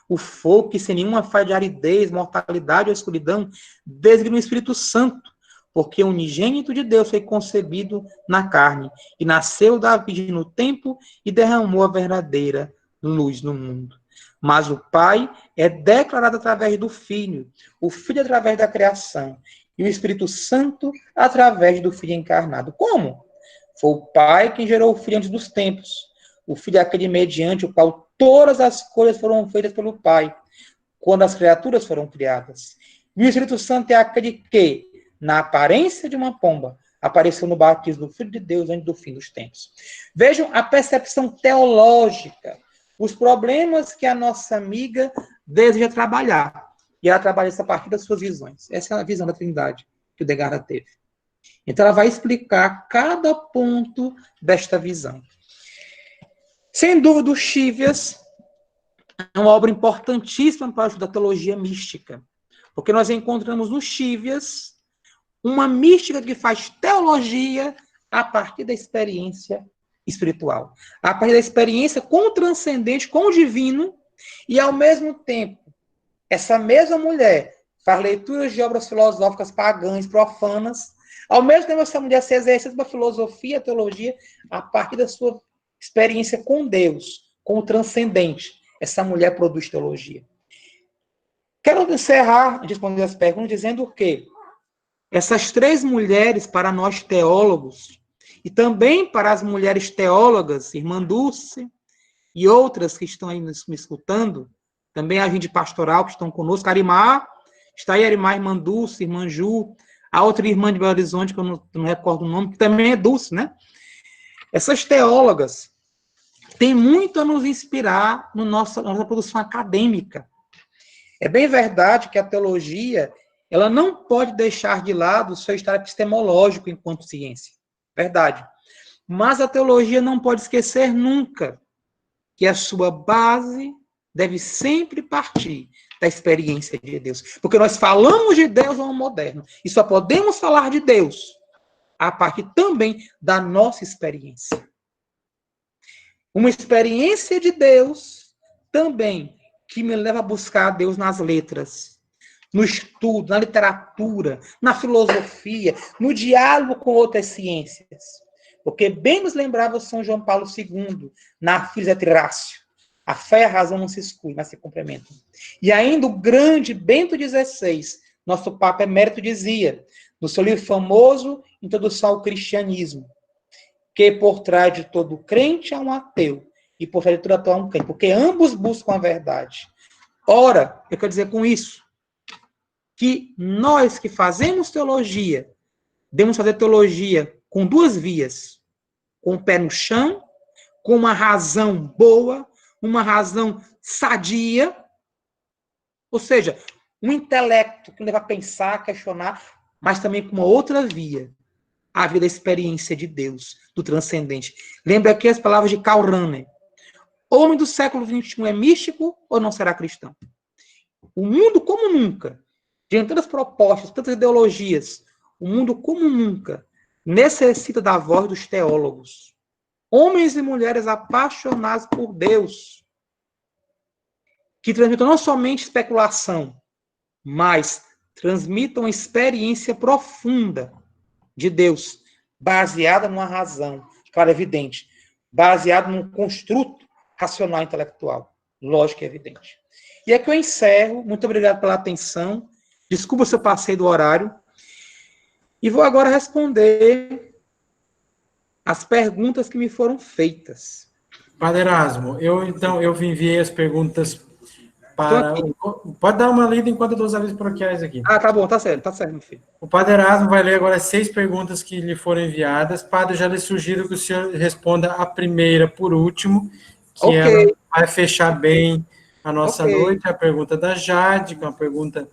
O fogo que, sem nenhuma falha de aridez, mortalidade ou escuridão, designa o Espírito Santo, porque o unigênito de Deus foi concebido na carne, e nasceu da Virgem no tempo e derramou a verdadeira luz no mundo. Mas o Pai é declarado através do Filho, o Filho através da criação, e o Espírito Santo através do Filho encarnado. Como? Foi o Pai quem gerou o Filho antes dos tempos. O Filho é aquele mediante o qual todas as coisas foram feitas pelo Pai, quando as criaturas foram criadas. E o Espírito Santo é aquele que, na aparência de uma pomba, apareceu no batismo do Filho de Deus antes do fim dos tempos. Vejam a percepção teológica, os problemas que a nossa amiga deseja trabalhar. E ela trabalha isso a partir das suas visões. Essa é a visão da Trindade que o Degarda teve. Então, ela vai explicar cada ponto desta visão. Sem dúvida, o Chivias é uma obra importantíssima para a teologia mística, porque nós encontramos no Chívias uma mística que faz teologia a partir da experiência espiritual, a partir da experiência com o transcendente, com o divino, e ao mesmo tempo, essa mesma mulher faz leituras de obras filosóficas pagãs, profanas, ao mesmo tempo essa mulher se exercita uma filosofia, a teologia, a partir da sua experiência com Deus, com o transcendente. Essa mulher produz teologia. Quero encerrar, responder as perguntas, dizendo que essas três mulheres, para nós teólogos, e também para as mulheres teólogas, irmã Dulce, e outras que estão aí me escutando, também a gente pastoral que estão conosco, Arimar, está aí Arimar, irmã Dulce, irmã Ju, a outra irmã de Belo Horizonte, que eu não recordo o nome, que também é Dulce, né? Essas teólogas têm muito a nos inspirar na nossa produção acadêmica. É bem verdade que a teologia, ela não pode deixar de lado o seu estado epistemológico enquanto ciência. Verdade. Mas a teologia não pode esquecer nunca que a sua base deve sempre partir da experiência de Deus. Porque nós falamos de Deus no moderno, e só podemos falar de Deus a partir também da nossa experiência. Uma experiência de Deus também que me leva a buscar Deus nas letras, no estudo, na literatura, na filosofia, no diálogo com outras ciências. Porque bem nos lembrava São João Paulo II, na Filis et Ratio. A fé e a razão não se excluem, mas se complementam. E ainda o grande Bento XVI, nosso Papa Emérito, dizia, no seu livro famoso, Introdução ao Cristianismo, que por trás de todo crente há um ateu, e por trás de todo ateu há um crente, porque ambos buscam a verdade. Ora, eu quero dizer com isso, que nós que fazemos teologia, devemos fazer teologia com duas vias, com o pé no chão, com uma razão boa, uma razão sadia, ou seja, um intelecto que leva a pensar, a questionar, mas também com uma outra via, a via da experiência de Deus, do transcendente. Lembra aqui as palavras de Karl Rahner. O homem do século XXI é místico ou não será cristão? O mundo como nunca, diante de tantas propostas, tantas ideologias, o mundo como nunca necessita da voz dos teólogos. Homens e mulheres apaixonados por Deus, que transmitam não somente especulação, mas transmitam a experiência profunda de Deus, baseada numa razão, claro, evidente, baseada num construto racional intelectual, lógico e evidente. E aqui eu encerro, muito obrigado pela atenção, desculpa se eu passei do horário, e vou agora responder as perguntas que me foram feitas. Padre Erasmo, eu enviei as perguntas para... Pode dar uma lida enquanto eu dou os avisos paroquiais aqui. Ah, tá bom, tá certo, meu filho. O Padre Erasmo vai ler agora 6 perguntas que lhe foram enviadas. Padre, já lhe sugiro que o senhor responda a primeira por último, que ela vai fechar bem a nossa noite. A pergunta da Jade, que é uma pergunta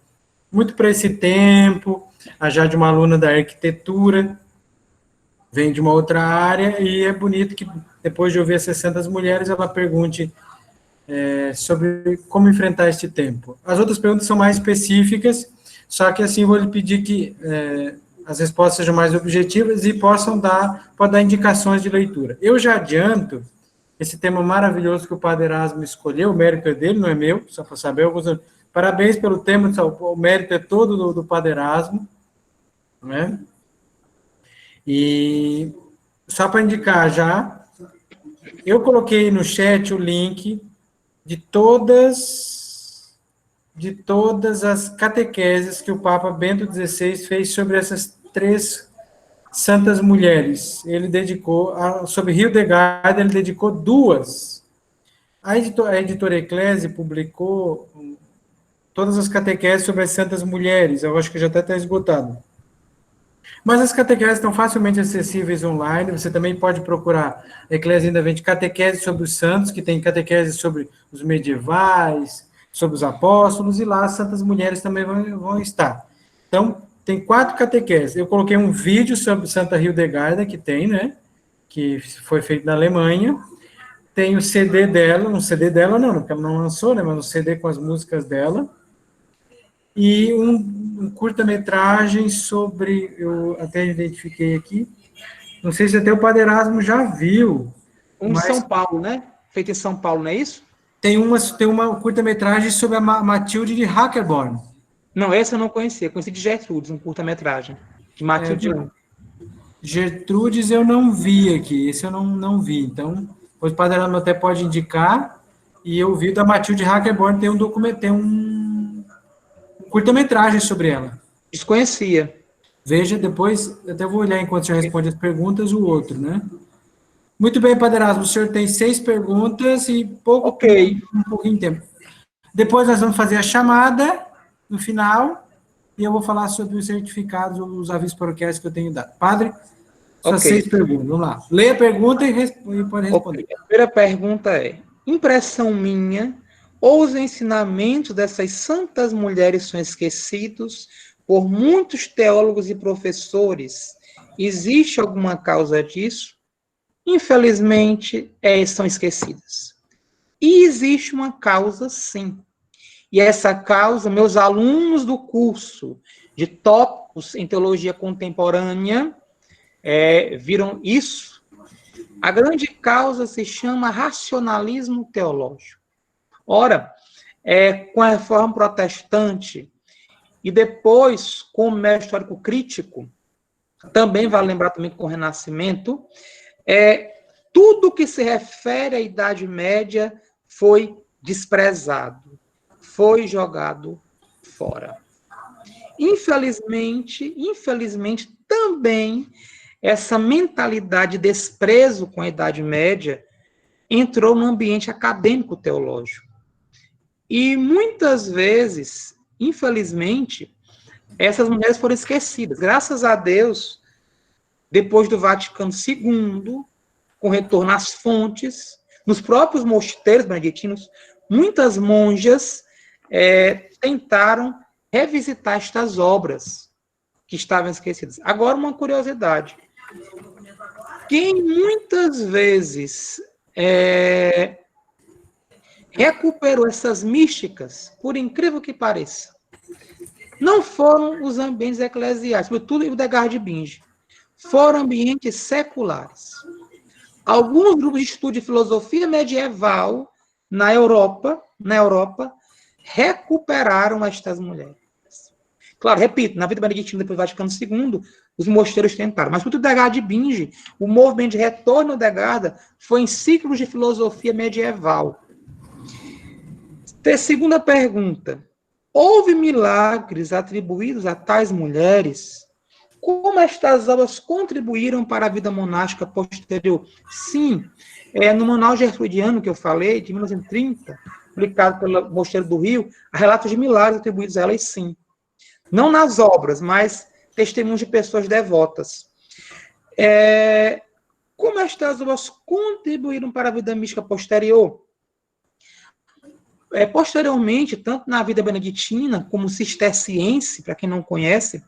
muito para esse tempo. A Jade é uma aluna da arquitetura, vem de uma outra área, e é bonito que, depois de ouvir as 60 mulheres, ela pergunte sobre como enfrentar este tempo. As outras perguntas são mais específicas, só que assim vou lhe pedir que as respostas sejam mais objetivas e pode dar indicações de leitura. Eu já adianto esse tema maravilhoso que o Padre Erasmo escolheu, o mérito é dele, não é meu, só para saber. Parabéns pelo tema, o mérito é todo do Padre Erasmo, né? E só para indicar já, eu coloquei no chat o link de todas as catequeses que o Papa Bento XVI fez sobre essas 3 santas mulheres. Ele dedicou, sobre Hildegard, ele dedicou 2. A editora Eclésia publicou todas as catequeses sobre as santas mulheres, eu acho que já até está esgotado. Mas as catequeses estão facilmente acessíveis online, você também pode procurar, a Eclésia ainda vende catequese sobre os santos, que tem catequese sobre os medievais, sobre os apóstolos, e lá as santas mulheres também vão estar. Então, tem 4 catequeses. Eu coloquei um vídeo sobre Santa Hildegarda, que tem, né, que foi feito na Alemanha. tem o CD dela, um CD dela não, porque ela não lançou, né, mas um CD com as músicas dela, e um curta-metragem sobre, eu até identifiquei aqui, não sei se até o Padre Erasmo já viu, Um de São Paulo, né? Feito em São Paulo, não é isso? tem uma curta-metragem sobre a Matilde de Hackerborn. Não, essa eu não conhecia. Conheci de Gertrudes, um curta-metragem. De Matilde. Gertrudes eu não vi aqui, esse eu não vi, então, o Padre Erasmo até pode indicar, e eu vi da Matilde Hackerborn, tem um curta-metragem sobre ela. Desconhecia. Veja, depois, até vou olhar enquanto o senhor responde as perguntas, o outro, né? Muito bem, Padre Erasmo, o senhor tem 6 perguntas e um pouquinho de tempo. Depois nós vamos fazer a chamada, no final, e eu vou falar sobre os certificados, os avisos paroquiais que eu tenho dado. Padre, suas 6 perguntas, vamos lá. Leia a pergunta e pode responder. A primeira pergunta é, impressão minha, ou os ensinamentos dessas santas mulheres são esquecidos por muitos teólogos e professores? Existe alguma causa disso? Infelizmente, são esquecidas. E existe uma causa, sim. E essa causa, meus alunos do curso de tópicos em teologia contemporânea viram isso. A grande causa se chama racionalismo teológico. Ora, com a reforma protestante e depois com o método histórico crítico, também vale lembrar também com o Renascimento, tudo que se refere à Idade Média foi desprezado, foi jogado fora. Infelizmente, também essa mentalidade de desprezo com a Idade Média entrou no ambiente acadêmico teológico. E muitas vezes, infelizmente, essas mulheres foram esquecidas. Graças a Deus, depois do Vaticano II, com retorno às fontes, nos próprios mosteiros beneditinos, muitas monjas tentaram revisitar estas obras que estavam esquecidas. Agora, uma curiosidade. Quem muitas vezes recuperou essas místicas, por incrível que pareça, não foram os ambientes eclesiásticos, sobretudo o Edgar de Bingen, foram ambientes seculares. Alguns grupos de estudo de filosofia medieval na Europa, recuperaram estas mulheres. Claro, repito, na vida beneditina, depois do Vaticano II, os mosteiros tentaram. Mas, para o Edgar de Bingen, o movimento de retorno ao Edgarda foi em ciclos de filosofia medieval. Segunda pergunta. Houve milagres atribuídos a tais mulheres? Como estas obras contribuíram para a vida monástica posterior? Sim, no Manual Gertrudiano que eu falei, de 1930, publicado pelo Mosteiro do Rio, há relatos de milagres atribuídos a elas, sim. Não nas obras, mas testemunhos de pessoas devotas. Como estas obras contribuíram para a vida mística posterior? Posteriormente, tanto na vida beneditina como cisterciense, para quem não conhece,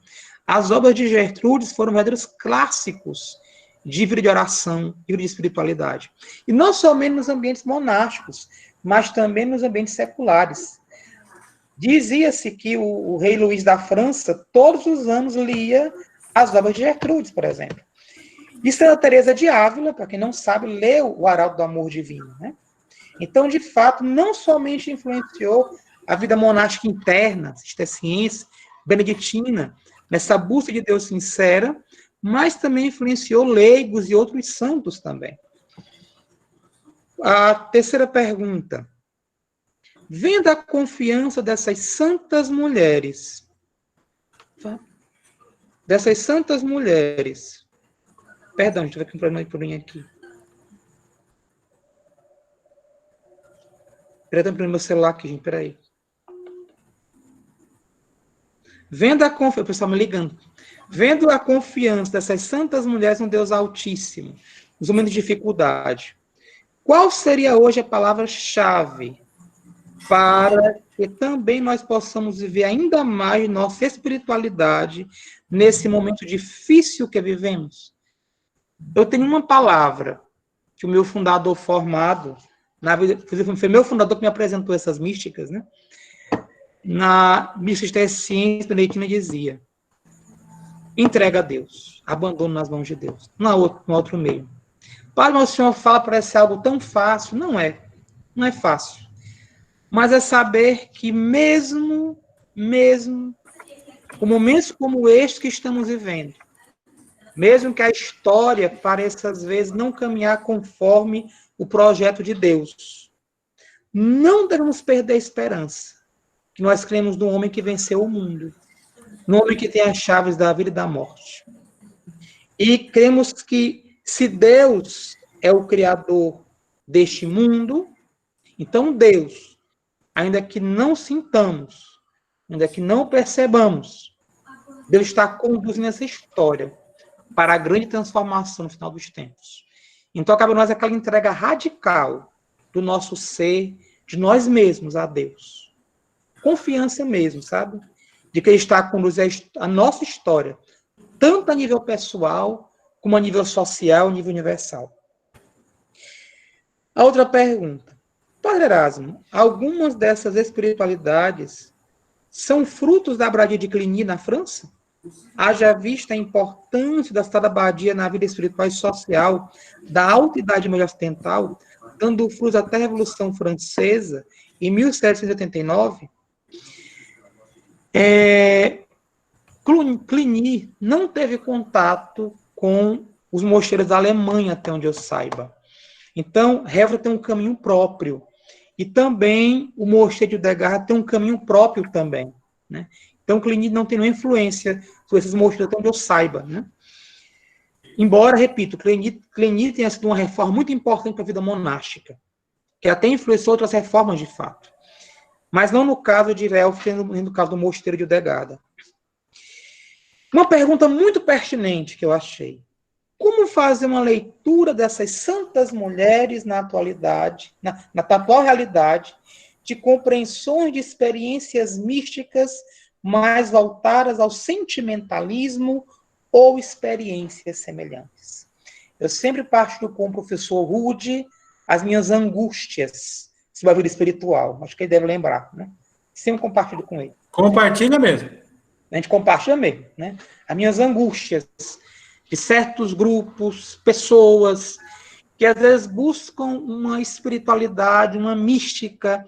as obras de Gertrudes foram verdadeiros clássicos de vida de oração, de vida de espiritualidade. E não somente nos ambientes monásticos, mas também nos ambientes seculares. Dizia-se que o rei Luís da França, todos os anos, lia as obras de Gertrudes, por exemplo. E Santa Teresa de Ávila, para quem não sabe, leu o Arauto do Amor Divino, né? Então, de fato, não somente influenciou a vida monástica interna, cisterciense, beneditina, nessa busca de Deus sincera, mas também influenciou leigos e outros santos também. A terceira pergunta. Vendo a confiança dessas santas mulheres, perdão, deixa eu ver que um problema aqui. Peraí, no meu celular aqui, gente, peraí. Vendo a confiança, o pessoal me ligando. Vendo a confiança dessas santas mulheres no Deus Altíssimo, nos momentos de dificuldade, qual seria hoje a palavra-chave para que também nós possamos viver ainda mais nossa espiritualidade nesse momento difícil que vivemos? Eu tenho uma palavra, que o meu fundador formado, na vida, foi meu fundador que me apresentou essas místicas, né? Na Mística das Ciências, Beneditina dizia: entrega a Deus, abandono nas mãos de Deus, não há outro meio. Padre, mas o senhor fala parece algo tão fácil. Não é fácil. Mas é saber que mesmo com momentos como este que estamos vivendo, mesmo que a história pareça às vezes não caminhar conforme o projeto de Deus, não devemos perder a esperança, que nós cremos no homem que venceu o mundo, no homem que tem as chaves da vida e da morte. E cremos que se Deus é o criador deste mundo, então Deus, ainda que não sintamos, ainda que não percebamos, Deus está conduzindo essa história para a grande transformação no final dos tempos. Então, cabe a nós aquela entrega radical do nosso ser, de nós mesmos a Deus. Confiança mesmo, sabe? De que Ele está conduzindo a nossa história, tanto a nível pessoal, como a nível social, a nível universal. A outra pergunta. Padre Erasmo, algumas dessas espiritualidades são frutos da abadia de Cluny na França? Haja vista a importância da citada abadia na vida espiritual e social da Alta Idade Média Ocidental, dando frutos até a Revolução Francesa, em 1789, Cluny não teve contato com os mosteiros da Alemanha, até onde eu saiba. Então, Évora tem um caminho próprio. E também o mosteiro de Degarra tem um caminho próprio também, né? Então, Cluny não tem nenhuma influência sobre esses mosteiros, até onde eu saiba, né? Embora, repito, Cluny tenha sido uma reforma muito importante para a vida monástica, que até influenciou outras reformas de fato. Mas não no caso de Relf, nem no caso do mosteiro de Degarra. Uma pergunta muito pertinente que eu achei. Como fazer uma leitura dessas santas mulheres na atualidade, na atual realidade, de compreensões de experiências místicas mais voltadas ao sentimentalismo ou experiências semelhantes? Eu sempre partilho com o professor Rude as minhas angústias sobre a vida espiritual. Acho que ele deve lembrar, né? Sempre compartilho com ele. Compartilha mesmo. A gente compartilha mesmo, né? As minhas angústias de certos grupos, pessoas, que às vezes buscam uma espiritualidade, uma mística,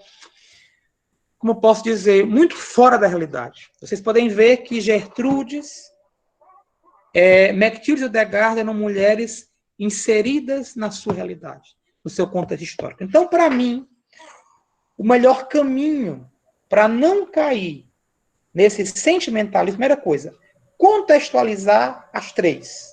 como eu posso dizer, muito fora da realidade. Vocês podem ver que Gertrudes, McTilde e Degarda eram mulheres inseridas na sua realidade, no seu contexto histórico. Então, para mim, o melhor caminho para não cair nesse sentimentalismo, primeira coisa, contextualizar as três.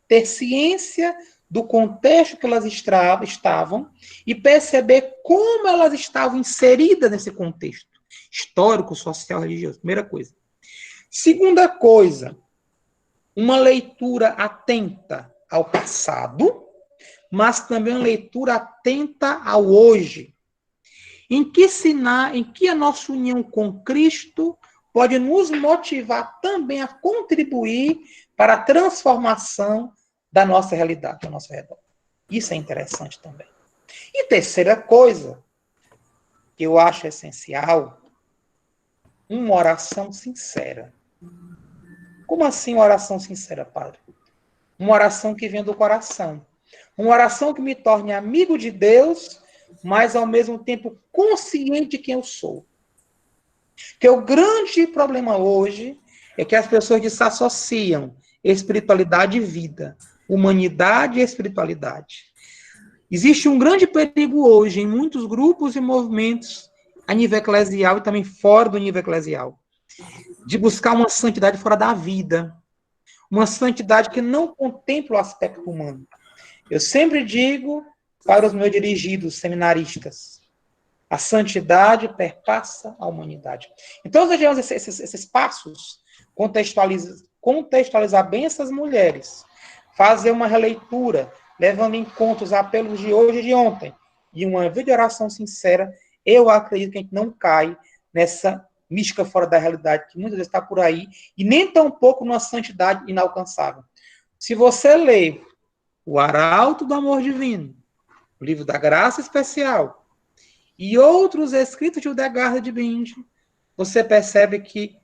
Ter ciência do contexto que elas estavam e perceber como elas estavam inseridas nesse contexto histórico, social, religioso. Primeira coisa. Segunda coisa, uma leitura atenta ao passado, mas também uma leitura atenta ao hoje. Em que a nossa união com Cristo pode nos motivar também a contribuir para a transformação da nossa realidade, do nosso redor. Isso é interessante também. E terceira coisa, que eu acho essencial, uma oração sincera. Como assim uma oração sincera, padre? Uma oração que vem do coração. Uma oração que me torne amigo de Deus, mas ao mesmo tempo consciente de quem eu sou. Porque o grande problema hoje é que as pessoas desassociam espiritualidade e vida, humanidade e espiritualidade. Existe um grande perigo hoje em muitos grupos e movimentos a nível eclesial e também fora do nível eclesial, de buscar uma santidade fora da vida, uma santidade que não contempla o aspecto humano. Eu sempre digo para os meus dirigidos seminaristas, a santidade perpassa a humanidade. Então, nós devemos esses passos, contextualizar bem essas mulheres, fazer uma releitura, levando em conta os apelos de hoje e de ontem, e uma vida de oração sincera. Eu acredito que a gente não cai nessa mística fora da realidade, que muitas vezes está por aí, e nem tão pouco numa santidade inalcançável. Se você ler o Arauto do Amor Divino, o livro da Graça Especial, e outros escritos de Hildegard de Bingen, você percebe que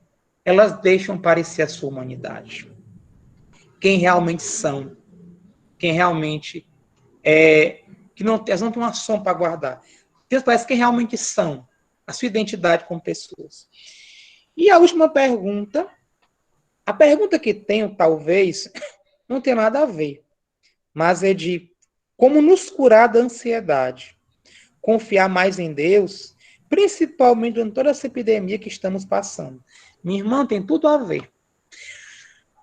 elas deixam parecer a sua humanidade. Quem realmente são. Quem realmente que não, elas não têm uma sombra para guardar. Deus parece quem realmente são. A sua identidade como pessoas. E a última pergunta. A pergunta que tenho, talvez, não tem nada a ver. Mas é de como nos curar da ansiedade. Confiar mais em Deus, principalmente durante toda essa epidemia que estamos passando. Minha irmã, tem tudo a ver.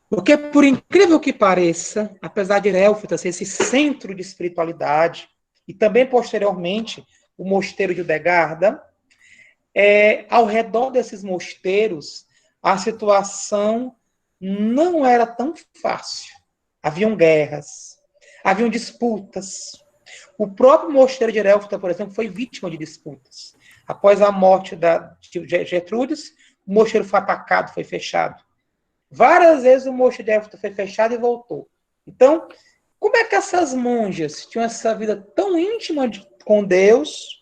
Porque, por incrível que pareça, apesar de Erélfita ser esse centro de espiritualidade, e também, posteriormente, o mosteiro de Hildegard, ao redor desses mosteiros, a situação não era tão fácil. Haviam guerras, haviam disputas. O próprio mosteiro de Erélfita, por exemplo, foi vítima de disputas. Após a morte de Gertrudes, o mosteiro foi atacado, foi fechado. Várias vezes o mosteiro de Erélfita foi fechado e voltou. Então, como é que essas monjas tinham essa vida tão íntima com Deus,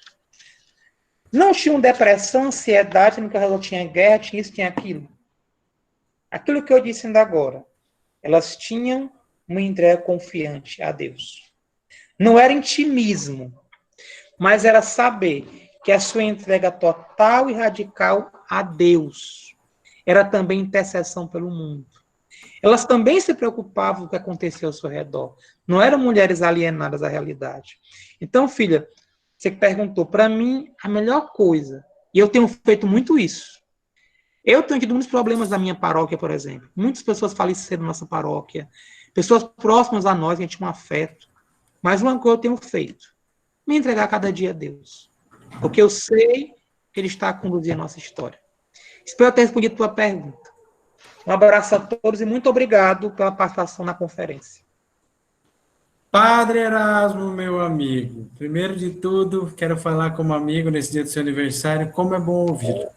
não tinham depressão, ansiedade, nunca tinha guerra, tinha isso, tinha aquilo? Aquilo que eu disse ainda agora. Elas tinham uma entrega confiante a Deus. Não era intimismo, mas era saber que a sua entrega total e radical a Deus era também intercessão pelo mundo. Elas também se preocupavam com o que acontecia ao seu redor. Não eram mulheres alienadas à realidade. Então, filha, você que perguntou, para mim, a melhor coisa, e eu tenho feito muito isso, eu tenho tido muitos problemas na minha paróquia, por exemplo. Muitas pessoas faleceram na nossa paróquia, pessoas próximas a nós, que a gente tinha um afeto. Mas uma coisa eu tenho feito, me entregar cada dia a Deus. Porque eu sei que Ele está a conduzir a nossa história. Espero ter respondido a tua pergunta. Um abraço a todos e muito obrigado pela participação na conferência. Padre Erasmo, meu amigo, primeiro de tudo, quero falar como amigo nesse dia do seu aniversário, como é bom ouvi-lo,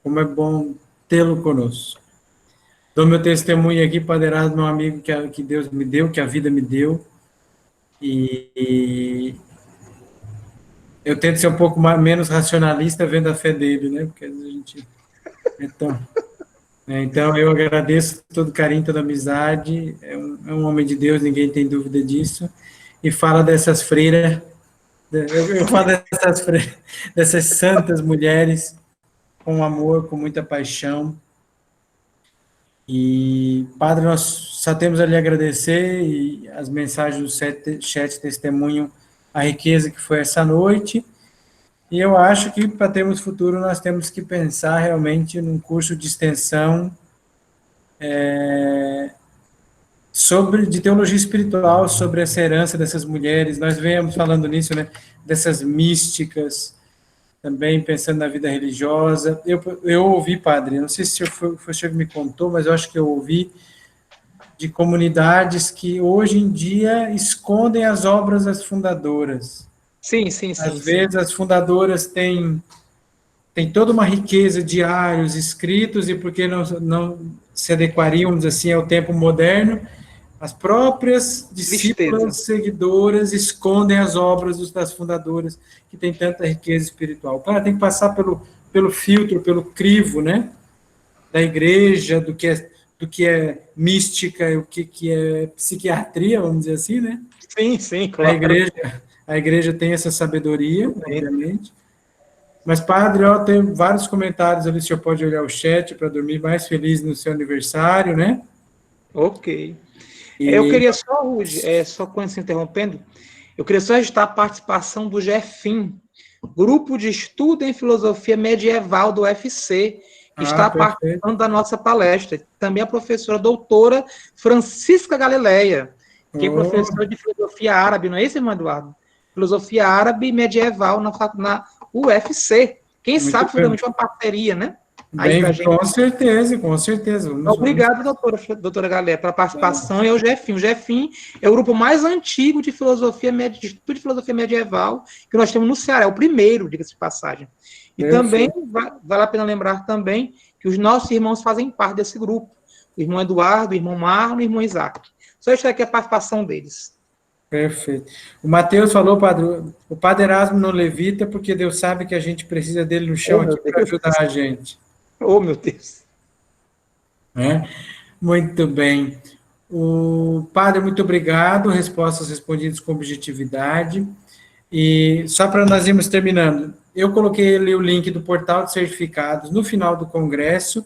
como é bom tê-lo conosco. Dou meu testemunho aqui, Padre Erasmo, meu amigo, que Deus me deu, que a vida me deu, e eu tento ser um pouco menos racionalista vendo a fé dele, né, porque a gente... Então, eu agradeço todo carinho, toda amizade, é um homem de Deus, ninguém tem dúvida disso, e fala dessas freiras, eu falo dessas santas mulheres, com amor, com muita paixão, e, Padre, nós só temos a lhe agradecer, e as mensagens do chat testemunham a riqueza que foi essa noite, e eu acho que, para termos futuro, nós temos que pensar realmente num curso de extensão de teologia espiritual, sobre essa herança dessas mulheres. Nós viemos falando nisso, né, dessas místicas, também pensando na vida religiosa. Eu ouvi, Padre, não sei se foi o senhor que me contou, mas eu acho que eu ouvi de comunidades que, hoje em dia, escondem as obras das fundadoras. Sim. Às vezes as fundadoras têm toda uma riqueza, diários, escritos, e porque não se adequariam, assim, ao tempo moderno, as próprias discípulas, seguidoras, escondem as obras das fundadoras, que têm tanta riqueza espiritual. Claro, tem que passar pelo filtro, pelo crivo, né, da igreja, do que é mística, o que é psiquiatria, vamos dizer assim, né? Sim, claro. A igreja tem essa sabedoria, obviamente. Mas, Padre, tem vários comentários ali, o senhor pode olhar o chat para dormir mais feliz no seu aniversário, né? Ok. Eu queria só com isso interrompendo, eu queria só registrar a participação do GEFIM, Grupo de Estudo em Filosofia Medieval do UFC, que está participando da nossa palestra. Também a professora doutora Francisca Galileia, que é professora de filosofia árabe, não é isso, irmão Eduardo? Filosofia árabe medieval na UFC. Quem Muito sabe, finalmente, uma parceria, né? Bem, com certeza. Obrigado, doutora Galé, pela participação. E o GEFIM. O GEFIM é o grupo mais antigo de estudo de filosofia medieval que nós temos no Ceará. É o primeiro, diga-se de passagem. E também, vale a pena lembrar também que os nossos irmãos fazem parte desse grupo. O irmão Eduardo, o irmão Marlon e o irmão Isaac. Só estar aqui a participação deles. Perfeito. O Matheus falou, padre, o padre Erasmo não levita porque Deus sabe que a gente precisa dele no chão meu aqui para Deus. ajudar a gente. Oh, meu Deus. Né? Muito bem. O padre, muito obrigado, respostas respondidas com objetividade. E só para nós irmos terminando, eu coloquei ali o link do portal de certificados no final do congresso,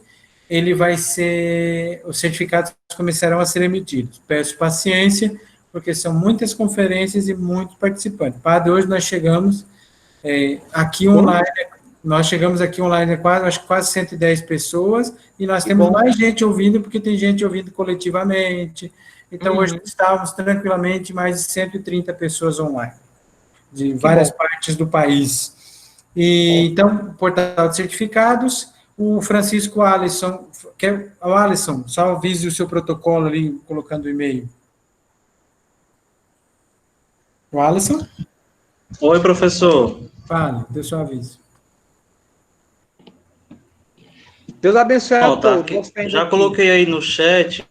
ele vai ser, os certificados começarão a ser emitidos. Peço paciência, porque são muitas conferências e muitos participantes. Padre, hoje nós chegamos aqui online, quase, acho que quase 110 pessoas, e nós temos mais gente ouvindo, porque tem gente ouvindo coletivamente. Então, hoje estávamos tranquilamente mais de 130 pessoas online, de várias partes do país. E, então, portal de certificados, o Francisco Alisson, o Alisson, só avise o seu protocolo ali, colocando o e-mail. O Alisson? Oi, professor. Fale, dê seu aviso. Deus abençoe a Tá todos. aqui. Já coloquei aí no chat.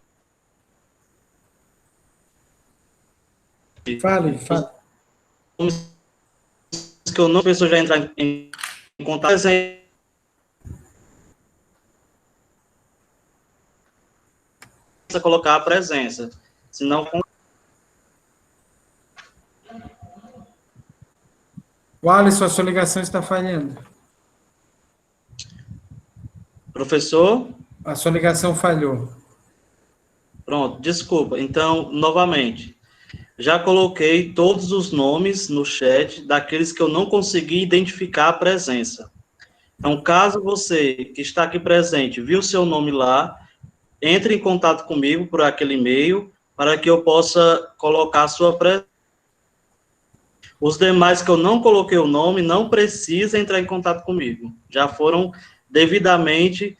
Fale. Que eu não preciso já entrar em contato. Colocar a presença. Senão. O Alisson, a sua ligação está falhando. Professor? A sua ligação falhou. Pronto, desculpa. Então, novamente, já coloquei todos os nomes no chat daqueles que eu não consegui identificar a presença. Então, caso você que está aqui presente viu seu nome lá, entre em contato comigo por aquele e-mail para que eu possa colocar a sua presença. Os demais que eu não coloquei o nome não precisam entrar em contato comigo. Já foram devidamente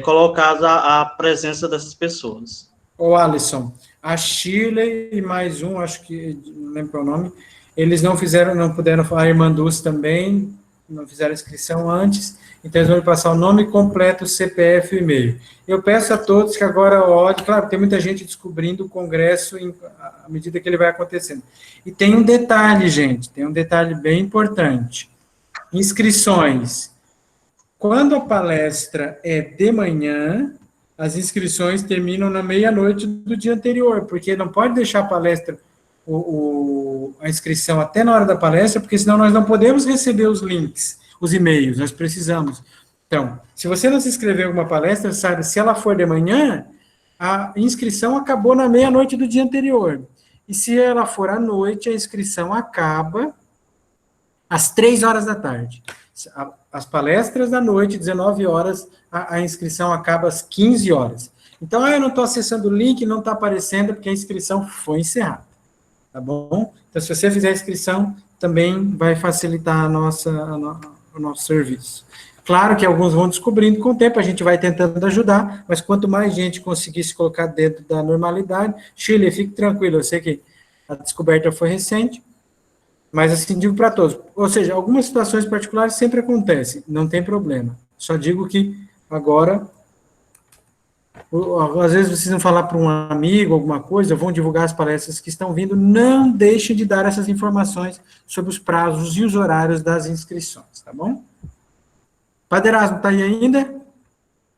colocados a presença dessas pessoas. Ô, Alisson, a Shirley e mais um, acho que, não lembro o nome, eles não puderam falar, a irmã Dulce também, não fizeram inscrição antes, então eles vão passar o nome completo, o CPF e o e-mail. Eu peço a todos que agora olhem, claro, tem muita gente descobrindo o congresso à medida que ele vai acontecendo. E tem um detalhe, gente, tem um detalhe bem importante. Inscrições. Quando a palestra é de manhã, as inscrições terminam na meia-noite do dia anterior, porque não pode deixar a palestra, a inscrição até na hora da palestra, porque senão nós não podemos receber os links, os e-mails, nós precisamos. Então, se você não se inscreveu em alguma palestra, sabe, se ela for de manhã, a inscrição acabou na meia-noite do dia anterior. E se ela for à noite, a inscrição acaba às 3 horas da tarde. As palestras da noite, 19 horas, a inscrição acaba às 15 horas. Então, eu não estou acessando o link, não está aparecendo, porque a inscrição foi encerrada. Tá bom? Então, se você fizer a inscrição, também vai facilitar o nosso serviço. Claro que alguns vão descobrindo com o tempo, a gente vai tentando ajudar, mas quanto mais gente conseguir se colocar dentro da normalidade, Chile, fique tranquilo, eu sei que a descoberta foi recente, mas assim, digo para todos, ou seja, algumas situações particulares sempre acontecem, não tem problema, só digo que agora, às vezes precisam falar para um amigo, alguma coisa, vão divulgar as palestras que estão vindo, não deixem de dar essas informações sobre os prazos e os horários das inscrições, tá bom? Padre Erasmo, está aí ainda?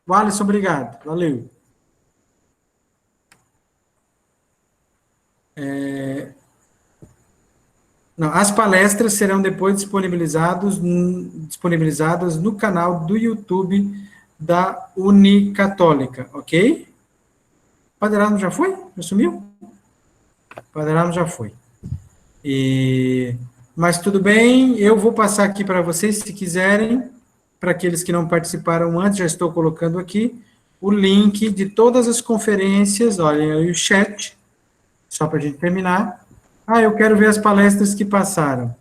O Alisson, obrigado. Valeu. Não, as palestras serão depois disponibilizadas no canal do YouTube da Unicatólica, ok? Padre Erasmo já foi? Já sumiu? Padre Erasmo já foi. Mas tudo bem, eu vou passar aqui para vocês, se quiserem, para aqueles que não participaram antes, já estou colocando aqui, o link de todas as conferências, olhem aí o chat, só para a gente terminar. Eu quero ver as palestras que passaram.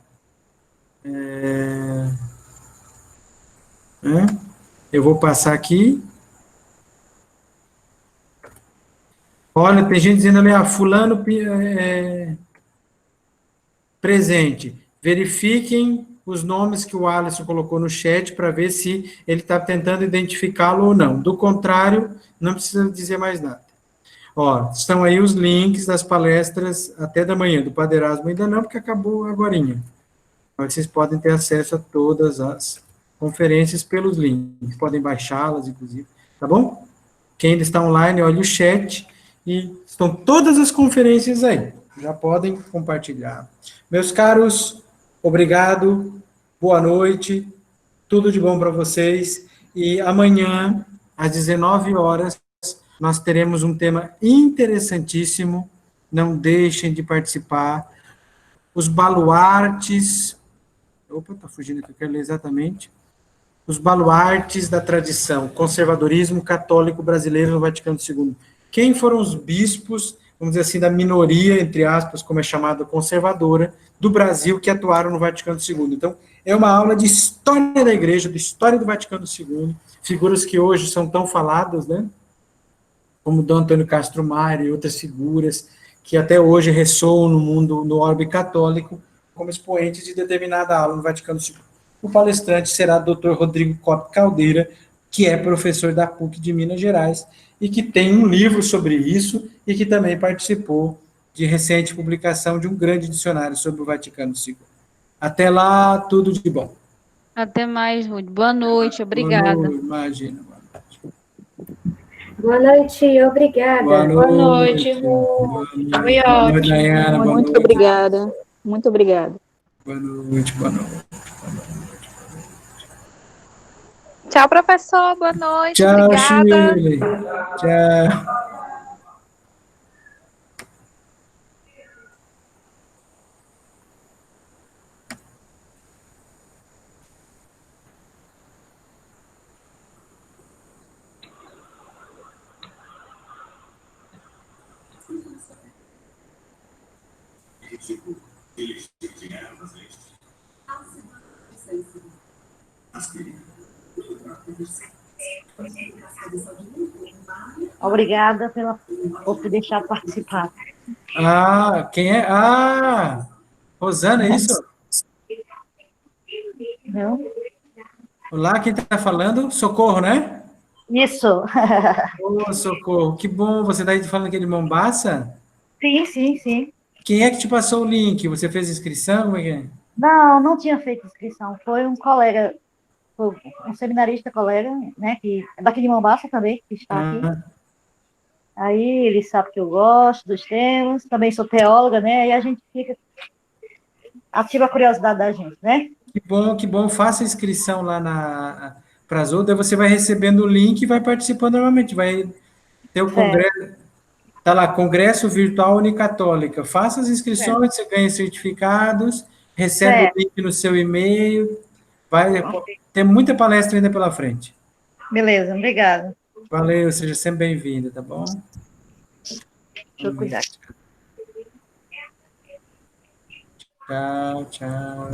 Eu vou passar aqui. Olha, tem gente dizendo ali, fulano presente. Verifiquem os nomes que o Alisson colocou no chat para ver se ele está tentando identificá-lo ou não. Do contrário, não precisa dizer mais nada. Ó, estão aí os links das palestras até da manhã, do Padre Erasmo ainda não, porque acabou agorinha. Mas vocês podem ter acesso a todas as conferências pelos links, podem baixá-las, inclusive, tá bom? Quem ainda está online, olhe o chat, e estão todas as conferências aí, já podem compartilhar. Meus caros, obrigado, boa noite, tudo de bom para vocês, e amanhã, às 19 horas, nós teremos um tema interessantíssimo, não deixem de participar, os baluartes, opa, está fugindo aqui, eu quero ler exatamente, os baluartes da tradição, conservadorismo católico brasileiro no Vaticano II. Quem foram os bispos, vamos dizer assim, da minoria, entre aspas, como é chamada, conservadora, do Brasil, que atuaram no Vaticano II. Então, é uma aula de história da igreja, de história do Vaticano II, figuras que hoje são tão faladas, né? Como Dom Antônio Castro Mário e outras figuras que até hoje ressoam no mundo, no orbe católico, como expoentes de determinada aula no Vaticano II. O palestrante será o Dr. Rodrigo Cop Caldeira, que é professor da PUC de Minas Gerais e que tem um livro sobre isso e que também participou de recente publicação de um grande dicionário sobre o Vaticano II. Até lá, tudo de bom. Até mais, Ruth. Boa noite, obrigada. Boa noite, imagina. Boa noite, obrigada. Boa Boa noite, noite. Ruth. Foi Boa noite, ótimo. Dayana. Boa Muito noite. obrigada. Muito obrigada. Boa noite, boa noite. Tchau, professor. Boa noite. Tchau, Obrigada. Shirley. Tchau. Obrigada por me deixar participar. Ah, quem é? Ah, Rosana, é isso? Não? Olá, quem está falando? Socorro, né? Isso. Ô, Socorro, que bom. Você está falando aqui de Mombaça? Sim, sim, sim. Quem é que te passou o link? Você fez inscrição? Como é que é? Não tinha feito inscrição. Foi um colega, foi um seminarista colega, né, que é daqui de Mombaça também, que está aqui. Aí ele sabe que eu gosto dos temas, também sou teóloga, né, e a gente fica ativa a curiosidade da gente, né? Que bom. Faça a inscrição lá para as outras, você vai recebendo o link e vai participando normalmente. Vai ter o congresso, tá lá, Congresso Virtual Unicatólica. Faça as inscrições, você ganha certificados, recebe o link no seu e-mail, vai ter muita palestra ainda pela frente. Beleza, obrigada. Valeu, seja sempre bem-vinda, tá bom? Deixa eu cuidar. Tchau, tchau.